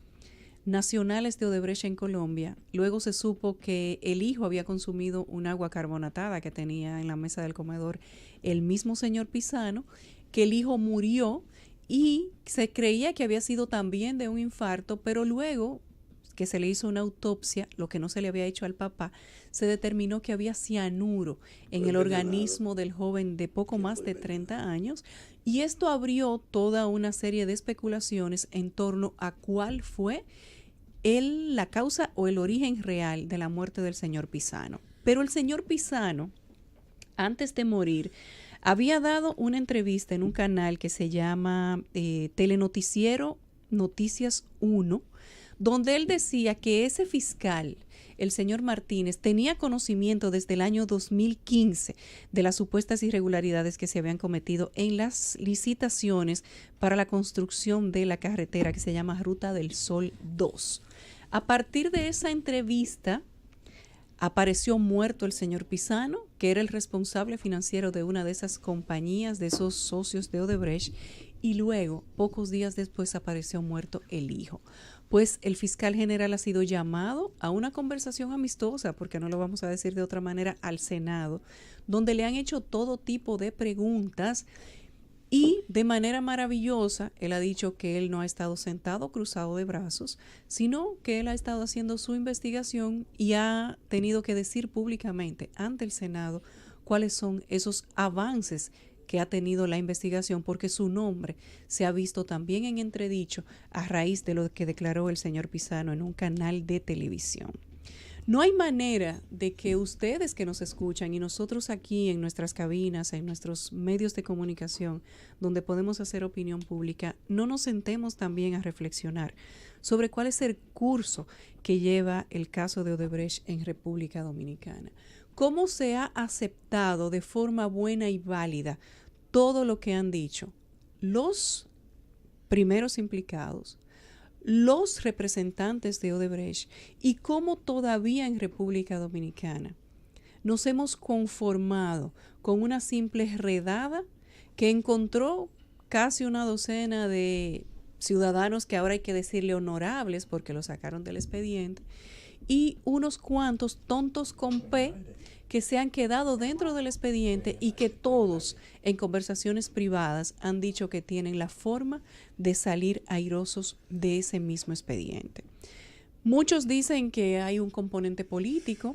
B: nacionales de Odebrecht en Colombia. Luego se supo que el hijo había consumido un agua carbonatada que tenía en la mesa del comedor el mismo señor Pizano, que el hijo murió y se creía que había sido también de un infarto, pero luego que se le hizo una autopsia, lo que no se le había hecho al papá, se determinó que había cianuro en el organismo del joven de poco más de 30 años, y esto abrió toda una serie de especulaciones en torno a cuál fue la causa o el origen real de la muerte del señor Pizano. Pero el señor Pizano, antes de morir, había dado una entrevista en un canal que se llama Telenoticiero Noticias 1, donde él decía que ese fiscal, el señor Martínez, tenía conocimiento desde el año 2015 de las supuestas irregularidades que se habían cometido en las licitaciones para la construcción de la carretera que se llama Ruta del Sol 2. A partir de esa entrevista, apareció muerto el señor Pizano, que era el responsable financiero de una de esas compañías, de esos socios de Odebrecht, y luego, pocos días después, apareció muerto el hijo. Pues el fiscal general ha sido llamado a una conversación amistosa, porque no lo vamos a decir de otra manera, al Senado, donde le han hecho todo tipo de preguntas y de manera maravillosa él ha dicho que él no ha estado sentado cruzado de brazos, sino que él ha estado haciendo su investigación y ha tenido que decir públicamente ante el Senado cuáles son esos avances que ha tenido la investigación, porque su nombre se ha visto también en entredicho a raíz de lo que declaró el señor Pizano en un canal de televisión. No hay manera de que ustedes que nos escuchan y nosotros aquí en nuestras cabinas, en nuestros medios de comunicación, donde podemos hacer opinión pública, no nos sentemos también a reflexionar sobre cuál es el curso que lleva el caso de Odebrecht en República Dominicana. ¿Cómo se ha aceptado de forma buena y válida todo lo que han dicho los primeros implicados, los representantes de Odebrecht, y cómo todavía en República Dominicana nos hemos conformado con una simple redada que encontró casi una docena de ciudadanos que ahora hay que decirle honorables porque lo sacaron del expediente, y unos cuantos tontos con P que se han quedado dentro del expediente y que todos en conversaciones privadas han dicho que tienen la forma de salir airosos de ese mismo expediente. Muchos dicen que hay un componente político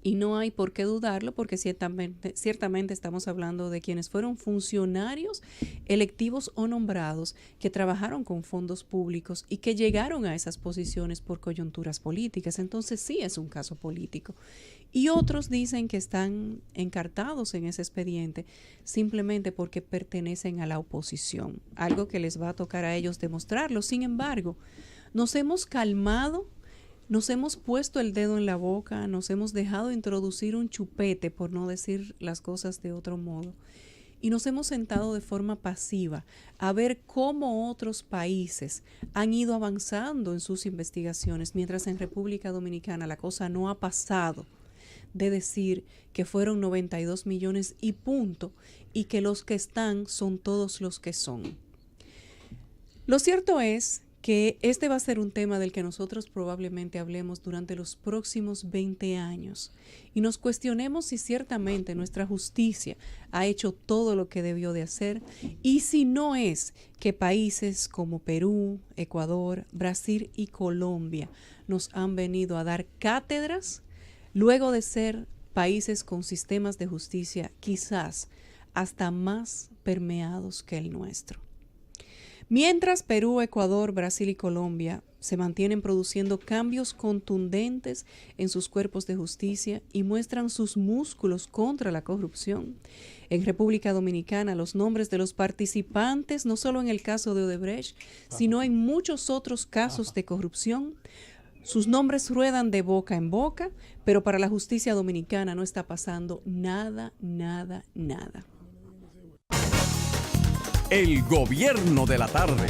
B: y no hay por qué dudarlo, porque ciertamente estamos hablando de quienes fueron funcionarios electivos o nombrados que trabajaron con fondos públicos y que llegaron a esas posiciones por coyunturas políticas. Entonces sí es un caso político. Y otros dicen que están encartados en ese expediente simplemente porque pertenecen a la oposición, algo que les va a tocar a ellos demostrarlo. Sin embargo, nos hemos calmado, nos hemos puesto el dedo en la boca, nos hemos dejado introducir un chupete, por no decir las cosas de otro modo, y nos hemos sentado de forma pasiva a ver cómo otros países han ido avanzando en sus investigaciones, mientras en República Dominicana la cosa no ha pasado de decir que fueron 92 millones y punto, y que los que están son todos los que son. Lo cierto es que este va a ser un tema del que nosotros probablemente hablemos durante los próximos 20 años y nos cuestionemos si ciertamente nuestra justicia ha hecho todo lo que debió de hacer, y si no es que países como Perú, Ecuador, Brasil y Colombia nos han venido a dar cátedras luego de ser países con sistemas de justicia quizás hasta más permeados que el nuestro. Mientras Perú, Ecuador, Brasil y Colombia se mantienen produciendo cambios contundentes en sus cuerpos de justicia y muestran sus músculos contra la corrupción, en República Dominicana los nombres de los participantes, no solo en el caso de Odebrecht, sino en muchos otros casos de corrupción, sus nombres ruedan de boca en boca, pero para la justicia dominicana no está pasando nada.
A: El gobierno de la tarde.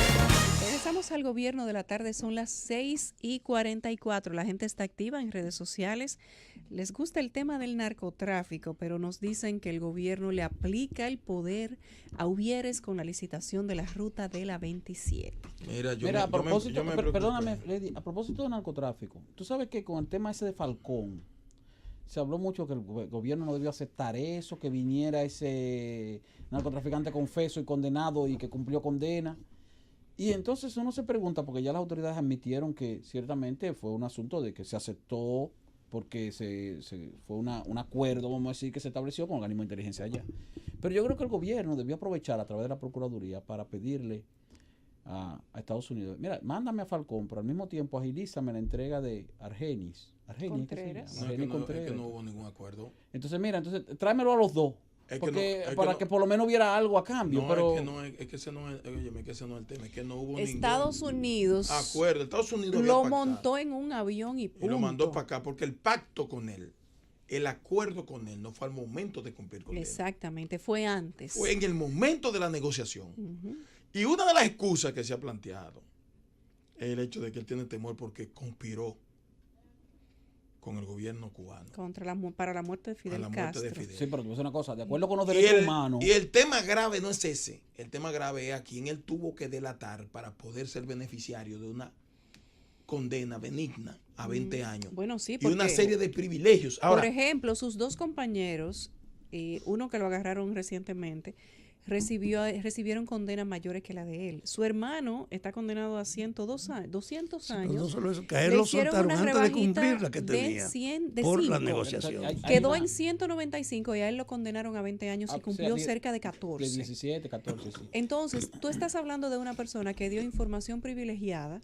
B: Regresamos al gobierno de la tarde, son las 6:44. La gente está activa en redes sociales. Les gusta el tema del narcotráfico, pero nos dicen que el gobierno le aplica el poder a Uvieres con la licitación de la ruta de la 27.
E: Mira, perdóname, Lady, a propósito de narcotráfico, tú sabes que con el tema ese de Falcón, se habló mucho que el gobierno no debió aceptar eso, que viniera ese narcotraficante confeso y condenado y que cumplió condena. Y entonces uno se pregunta, porque ya las autoridades admitieron que ciertamente fue un asunto de que se aceptó porque fue un acuerdo, vamos a decir, que se estableció con el organismo de inteligencia allá. Pero yo creo que el gobierno debió aprovechar a través de la Procuraduría para pedirle a Estados Unidos, mira, mándame a Falcón, pero al mismo tiempo agilízame la entrega de Argenis
B: Contreras.
D: Es que no hubo ningún acuerdo.
E: Entonces, tráemelo a los dos. Para que por lo menos hubiera algo a cambio.
D: No,
E: pero
D: es que ese no es el tema, es que no hubo
B: Estados Unidos
D: acuerdo. Estados Unidos
B: lo montó en un avión y punto.
D: Y lo mandó para acá, porque el pacto con él, el acuerdo con él, no fue al momento de cumplir con él.
B: Exactamente, fue antes.
D: Fue en el momento de la negociación. Y una de las excusas que se ha planteado es el hecho de que él tiene temor porque conspiró con el gobierno cubano.
B: Para la muerte de Fidel Castro.
E: Sí, pero te voy a decir una cosa, de acuerdo con los derechos humanos.
D: Y el tema grave no es ese. El tema grave es a quien él tuvo que delatar para poder ser beneficiario de una condena benigna a 20 años.
B: Bueno, sí,
D: y una serie de privilegios. Ahora,
B: por ejemplo, sus dos compañeros, uno que lo agarraron recientemente, recibieron condenas mayores que la de él. Su hermano está condenado a 200 años.
F: No solo eso, que a él lo soltaron antes de cumplir la que tenía por la negociación.
B: Quedó en 195 y a él lo condenaron a 20 años y cumplió cerca de 14.
E: De 17, 14, sí.
B: Entonces, tú estás hablando de una persona que dio información privilegiada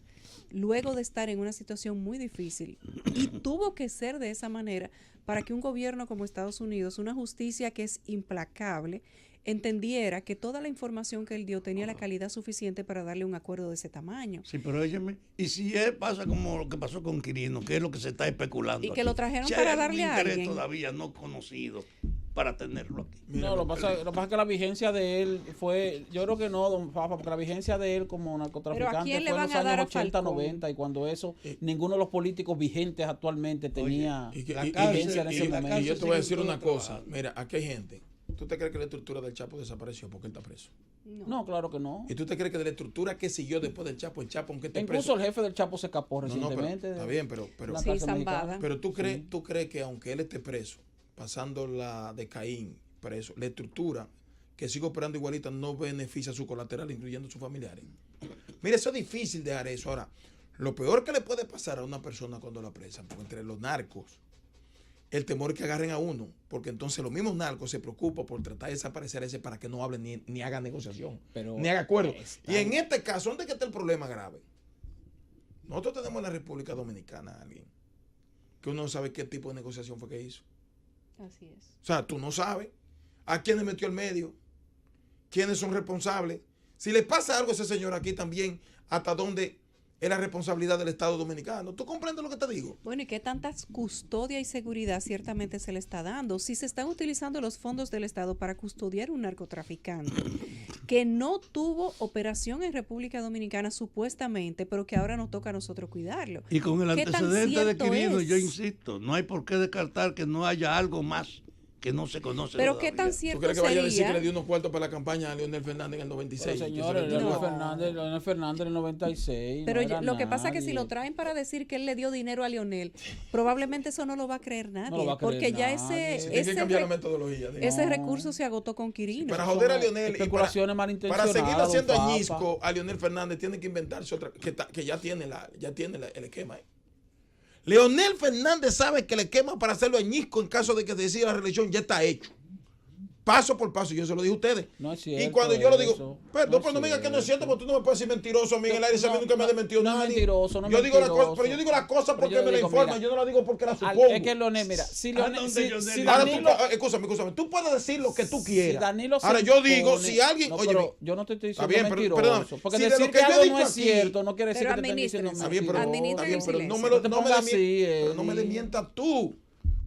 B: luego de estar en una situación muy difícil y tuvo que ser de esa manera para que un gobierno como Estados Unidos, una justicia que es implacable, entendiera que toda la información que él dio tenía la calidad suficiente para darle un acuerdo de ese tamaño.
F: Sí, pero óyeme, y si pasa como lo que pasó con Quirino, que es lo que se está especulando
B: y que
F: aquí,
B: lo trajeron para darle a alguien
F: todavía no conocido para tenerlo aquí.
E: No, lo que pasa es que la vigencia de él fue, yo creo que no, don Fafa, porque la vigencia de él como narcotraficante fue en los años 80, 90, y cuando eso, ninguno de los políticos vigentes actualmente tenía vigencia en ese momento.
D: Y yo te voy a decir una cosa, mira, aquí hay gente. ¿Tú te crees que la estructura del Chapo desapareció porque él está preso?
E: No, claro que no.
D: ¿Y tú te crees que de la estructura que siguió después del Chapo, el Chapo aunque esté preso?
E: Incluso el jefe del Chapo se escapó recientemente.
D: Está bien, pero
B: sí, Zambada.
D: Pero tú crees que aunque él esté preso, pasando la de Caín preso, la estructura que sigue operando igualita no beneficia a su colateral, incluyendo a sus familiares. Mira, eso es difícil dejar eso. Ahora, lo peor que le puede pasar a una persona cuando la apresan, porque entre los narcos, el temor es que agarren a uno, porque entonces los mismos narcos se preocupan por tratar de desaparecer a ese para que no hable ni haga negociación, ni haga acuerdo. Y en este caso, ¿dónde está el problema grave? Nosotros tenemos en la República Dominicana a alguien que uno no sabe qué tipo de negociación fue que hizo.
B: Así es.
D: O sea, tú no sabes a quién le metió el medio, quiénes son responsables. Si le pasa algo a ese señor aquí también, hasta dónde es la responsabilidad del Estado Dominicano. ¿Tú comprendes lo que te digo?
B: Bueno, ¿y qué tantas custodia y seguridad ciertamente se le está dando? Si se están utilizando los fondos del Estado para custodiar un narcotraficante que no tuvo operación en República Dominicana supuestamente, pero que ahora nos toca a nosotros cuidarlo.
F: Y con el
B: ¿Qué tan
F: antecedente de
B: cierto
F: Quirino,
B: es?
F: yo insisto, no hay por qué descartar que no haya algo más que no se conoce
B: Pero
F: todavía.
B: ¿qué tan
D: ¿Tú
B: cierto
D: crees que vaya a decir que
B: sería?
D: le dio unos cuartos para la campaña a Leonel Fernández en el 96?
E: Pero
D: Que
E: señores,
D: se le dio
E: Leonel
D: cuarto.
E: Fernández en el 96.
B: Pero
E: no era
B: lo que pasa es que si
E: nadie.
B: lo traen para decir que él le dio dinero a Leonel, probablemente eso no lo va a creer nadie,
E: No lo va a creer
B: porque ya
E: nadie.
B: ese,
D: Tiene que cambiar la
B: ese,
D: metodología. digo.
B: ese recurso se agotó con Quirino.
D: Para joder a Leonel y
E: especulaciones
D: para
E: malintencionadas,
D: seguir
E: don
D: haciendo
E: Papa.
D: añisco a Leonel Fernández, tiene que inventarse otra que ya tiene el esquema. Leonel Fernández sabe que el esquema para hacerlo añisco en caso de que se decida la reelección ya está hecho. Paso por paso, yo se lo dije a ustedes.
E: No es cierto
D: y cuando yo lo
E: eso.
D: digo, perdón, pero no me digas que no es cierto, porque tú no me puedes decir mentiroso a mí en el aire, a mí nunca me ha desmentido
E: no es
D: nadie.
E: mentiroso, no es
D: yo digo la cosa,
E: mentiroso.
D: pero yo digo la cosa
E: Pero
D: porque
E: yo
D: me la
E: digo,
D: informan,
E: mira,
D: yo no la digo porque la supongo.
E: Es que Leonel, mira, si Leonel, si
D: Ahora
E: Danilo,
D: escúchame, tú puedes decir lo que tú quieras.
E: si Danilo se
D: Ahora yo digo,
E: impone-
D: si alguien,
E: no,
D: oye,
E: pero yo no te estoy
D: está
E: diciendo
D: bien, pero,
E: mentiroso,
D: perdóname,
E: porque
D: si de
E: decir
D: lo
E: que
D: yo
E: algo
D: he
E: no
D: dicho
E: es
D: aquí-
E: cierto no quiere decir
B: Pero
E: que te estén diciendo
B: administren,
D: Está bien, pero,
B: Administren
D: está bien,
B: el
D: pero
B: silencio.
D: no me
E: así,
D: pero no me desmientas tú.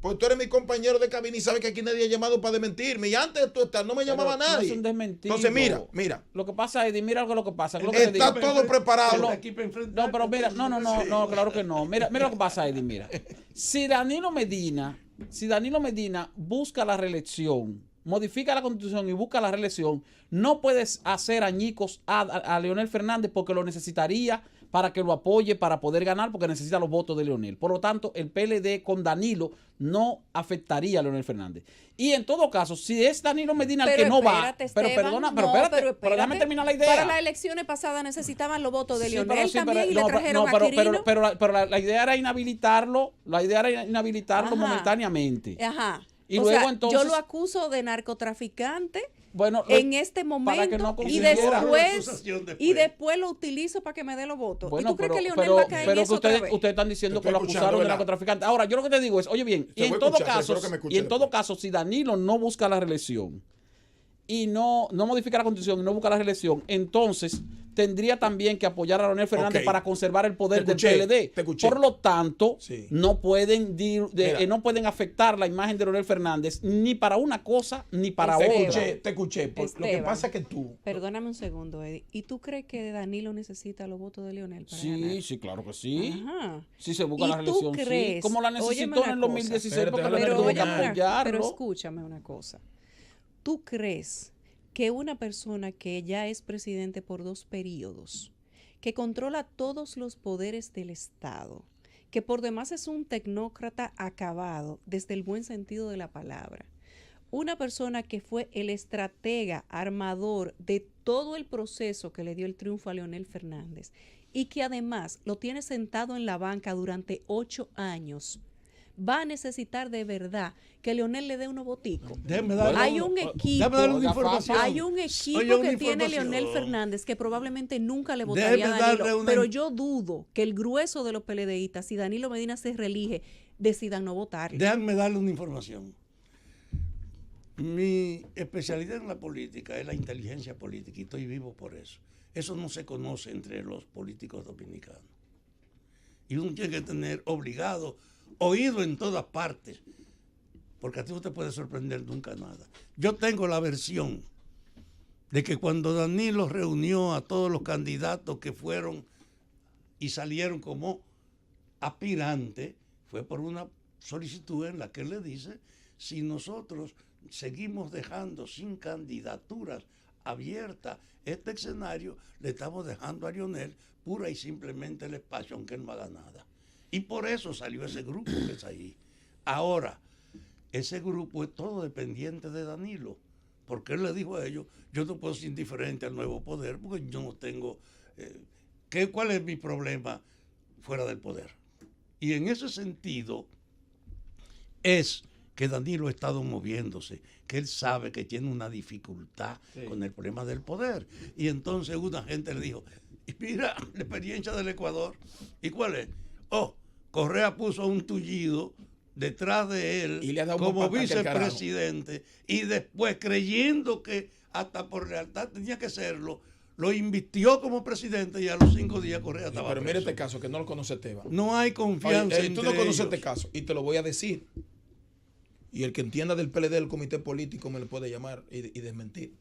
D: Porque tú eres mi compañero de cabina y sabes que aquí nadie ha llamado para desmentirme. Y antes de tú estar, no me llamaba
E: Pero no
D: nadie.
E: es un desmentido.
D: Entonces, mira.
E: Lo que pasa es, mira algo lo que pasa. Lo que te
D: Está
E: digo.
D: todo preparado.
E: No, pero mira, no, claro que no. Mira lo que pasa, Eddie, mira. Si Danilo Medina busca la reelección, modifica la constitución y busca la reelección, no puedes hacer añicos a Leonel Fernández porque lo necesitaría para que lo apoye para poder ganar, porque necesita los votos de Leonel. Por lo tanto, el PLD con Danilo no afectaría a Leonel Fernández. Y en todo caso, si es Danilo Medina el que no va, pero perdona, pero déjame terminar la idea.
B: Para las elecciones pasadas necesitaban los votos de
E: Sí,
B: Leonel
E: pero sí,
B: también y le
E: no,
B: trajeron
E: pero,
B: a Quirino.
E: pero la idea era inhabilitarlo,
B: Ajá.
E: momentáneamente.
B: Ajá.
E: Y
B: o
E: luego
B: sea,
E: entonces,
B: yo lo acuso de narcotraficante
E: bueno,
B: en este
E: para que no
B: momento y
E: consiguiera.
B: después lo utilizo para que me dé los votos.
E: Bueno,
B: ¿Y tú crees que Leonel
E: pero
B: va a caer en
E: que
B: eso otra vez?
E: ustedes están diciendo
D: Te
E: que lo
D: estoy escuchando,
E: acusaron de
D: ¿verdad?
E: narcotraficante. Ahora, yo lo que te digo es, oye bien,
D: Te voy a escuchar, espero que me escuche después.
E: si Danilo no busca la reelección y no modifica la constitución y no busca la reelección, entonces tendría también que apoyar a Leonel Fernández
D: Ok.
E: para conservar el poder
D: Te
E: del
D: escuché,
E: PLD.
D: te escuché.
E: Por lo tanto,
D: Sí.
E: no pueden
D: Mira.
E: no pueden afectar la imagen de Leonel Fernández ni para una cosa ni para
B: Esteban.
E: otra.
D: Te escuché. Lo que
B: Esteban.
D: pasa es que tú.
B: Perdóname un segundo, Eddie. ¿Y tú crees que Danilo necesita los votos de Leonel para ganar?
E: Sí, claro que sí.
B: Ajá.
E: Si se busca
B: ¿Y
E: la
B: tú
E: reelección, sí.
B: crees?
E: Como la
B: Óyeme
E: necesitó
B: una
E: en el
B: cosa.
E: 2016
D: Espérate,
E: porque
D: déjame
E: le
B: Pero,
E: tuvo que
D: terminar.
E: apoyarlo.
B: pero escúchame una cosa. ¿Tú crees que una persona que ya es presidente por 2 periodos, que controla todos los poderes del Estado, que por demás es un tecnócrata acabado desde el buen sentido de la palabra, una persona que fue el estratega, armador de todo el proceso que le dio el triunfo a Leonel Fernández y que además lo tiene sentado en la banca durante 8 años, va a necesitar de verdad que Leonel le dé unos boticos? Hay un equipo, hay un equipo que tiene Leonel Fernández que probablemente nunca le votaría a Danilo, pero yo dudo que el grueso de los PLDistas, si Danilo Medina se reelige, decidan no votarle.
F: Déjame darle una información. Mi especialidad en la política es la inteligencia política y estoy vivo por eso. Eso no se conoce entre los políticos dominicanos. Y uno tiene que tener obligado, oído en todas partes, porque a ti no te puede sorprender nunca nada. Yo tengo la versión de que cuando Danilo reunió a todos los candidatos que fueron y salieron como aspirantes, fue por una solicitud en la que él le dice: si nosotros seguimos dejando sin candidaturas abiertas este escenario, le estamos dejando a Leonel pura y simplemente el espacio, aunque él no haga nada. Y por eso salió ese grupo que es ahí. Ahora, ese grupo es todo dependiente de Danilo, porque él le dijo a ellos: yo no puedo ser indiferente al nuevo poder, porque yo no tengo... ¿cuál es mi problema fuera del poder? Y en ese sentido es que Danilo ha estado moviéndose, que él sabe que tiene una dificultad con el problema del poder. Y entonces una gente le dijo: mira la experiencia del Ecuador. ¿Y cuál es? Correa puso un tullido detrás de él
D: Y le ha dado
F: como
D: un pataque al
F: vicepresidente, y después, creyendo que hasta por lealtad tenía que serlo, lo invistió como presidente y a los 5 días Correa estaba
D: Pero mire
F: preso.
D: este caso, que no lo conoce Esteban.
F: No hay confianza.
D: Oye, tú no
F: entre
D: conoces
F: ellos.
D: este caso y te lo voy a decir. Y el que entienda del PLD, del comité político, me lo puede llamar y desmentir.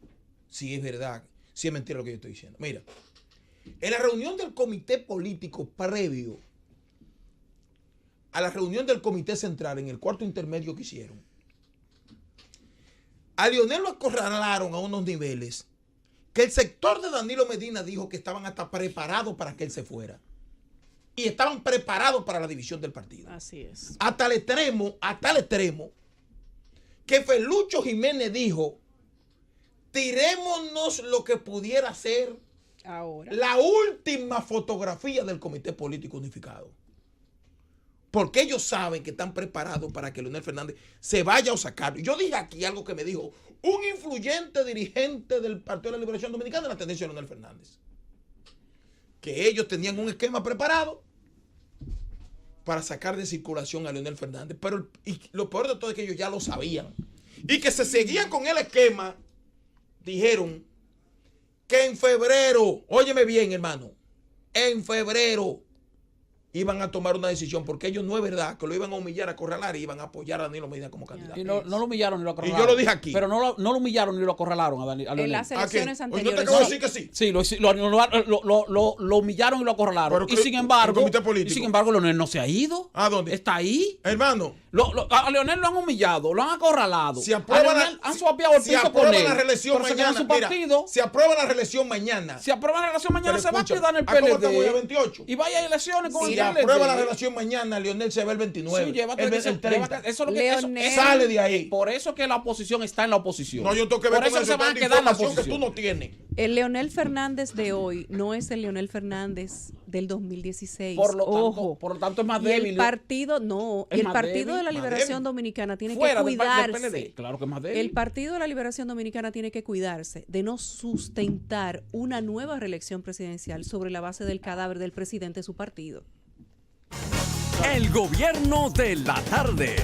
D: Si es verdad, si es mentira lo que yo estoy diciendo. Mira, en la reunión del comité político previo a la reunión del comité central, en el cuarto intermedio que hicieron, a Leonel lo acorralaron a unos niveles que el sector de Danilo Medina dijo que estaban hasta preparados para que él se fuera. Y estaban preparados para la división del partido.
B: Así es.
D: Hasta el extremo, que Felucho Jiménez dijo, tirémonos lo que pudiera ser
B: Ahora.
D: la última fotografía del Comité Político Unificado. Porque ellos saben que están preparados para que Leonel Fernández se vaya o sacarlo. Yo dije aquí algo que me dijo un influyente dirigente del Partido de la Liberación Dominicana de la tendencia de Leonel Fernández. Que ellos tenían un esquema preparado para sacar de circulación a Leonel Fernández. Pero y lo peor de todo es que ellos ya lo sabían. Y que se seguían con el esquema. Dijeron que en febrero, óyeme bien, hermano, en febrero iban a tomar una decisión, porque ellos no es verdad que lo iban a humillar, a acorralar y iban a apoyar a Danilo Medina como candidato.
E: Y no lo humillaron ni lo acorralaron.
D: Y yo lo dije aquí.
E: Pero no lo humillaron ni lo acorralaron a
B: En
E: Leonel.
B: las
D: ¿A qué?
B: elecciones
D: Oye, no te
B: anteriores.
D: acabo de decir que sí.
E: Sí, lo humillaron y lo acorralaron.
D: Pero
E: Y sin embargo,
D: el comité político.
E: Leonel no se ha ido.
D: ¿A dónde?
E: Está ahí.
D: Hermano,
E: A Leonel lo han humillado, lo han acorralado.
D: si aprueban
E: han suapiado el
D: si
E: piso
D: aprueban
E: con él.
D: la reelección
E: Pero se queda en
D: mañana,
E: su
D: mira,
E: partido.
D: si aprueban la reelección mañana,
E: Si aprueba la relación mañana,
D: Pero
E: se va a
D: escucha,
E: quedar en el
D: ¿a cómo
E: PLD.
D: estamos hoy a 28?
E: Y vaya a elecciones con
D: si
E: el PLD.
D: aprueba la relación mañana, Leonel se va el 29.
E: Sí, llévate
D: el,
E: que
D: el 30.
E: eso es lo que
B: Leonel.
D: Sale de ahí.
E: Por eso que la oposición está en la oposición.
D: No, yo tengo que ver
E: Por
D: con
E: eso se van a
D: tanta
E: quedar en la
D: información que
E: oposición.
D: tú no tienes.
B: El Leonel Fernández de hoy no es el Leonel Fernández del 2016.
E: Por
B: Ojo.
E: lo tanto es más
B: Y
E: débil.
B: el partido, no,
E: Es
B: y el
E: más
B: Partido
E: débil,
B: de la
D: más
B: Liberación
D: débil.
B: Dominicana tiene que
E: Fuera del
B: cuidarse.
E: PLD. Claro que es más débil.
B: El Partido de la Liberación Dominicana tiene que cuidarse de no sustentar una nueva reelección presidencial sobre la base del cadáver del presidente de su partido.
A: El gobierno de la tarde.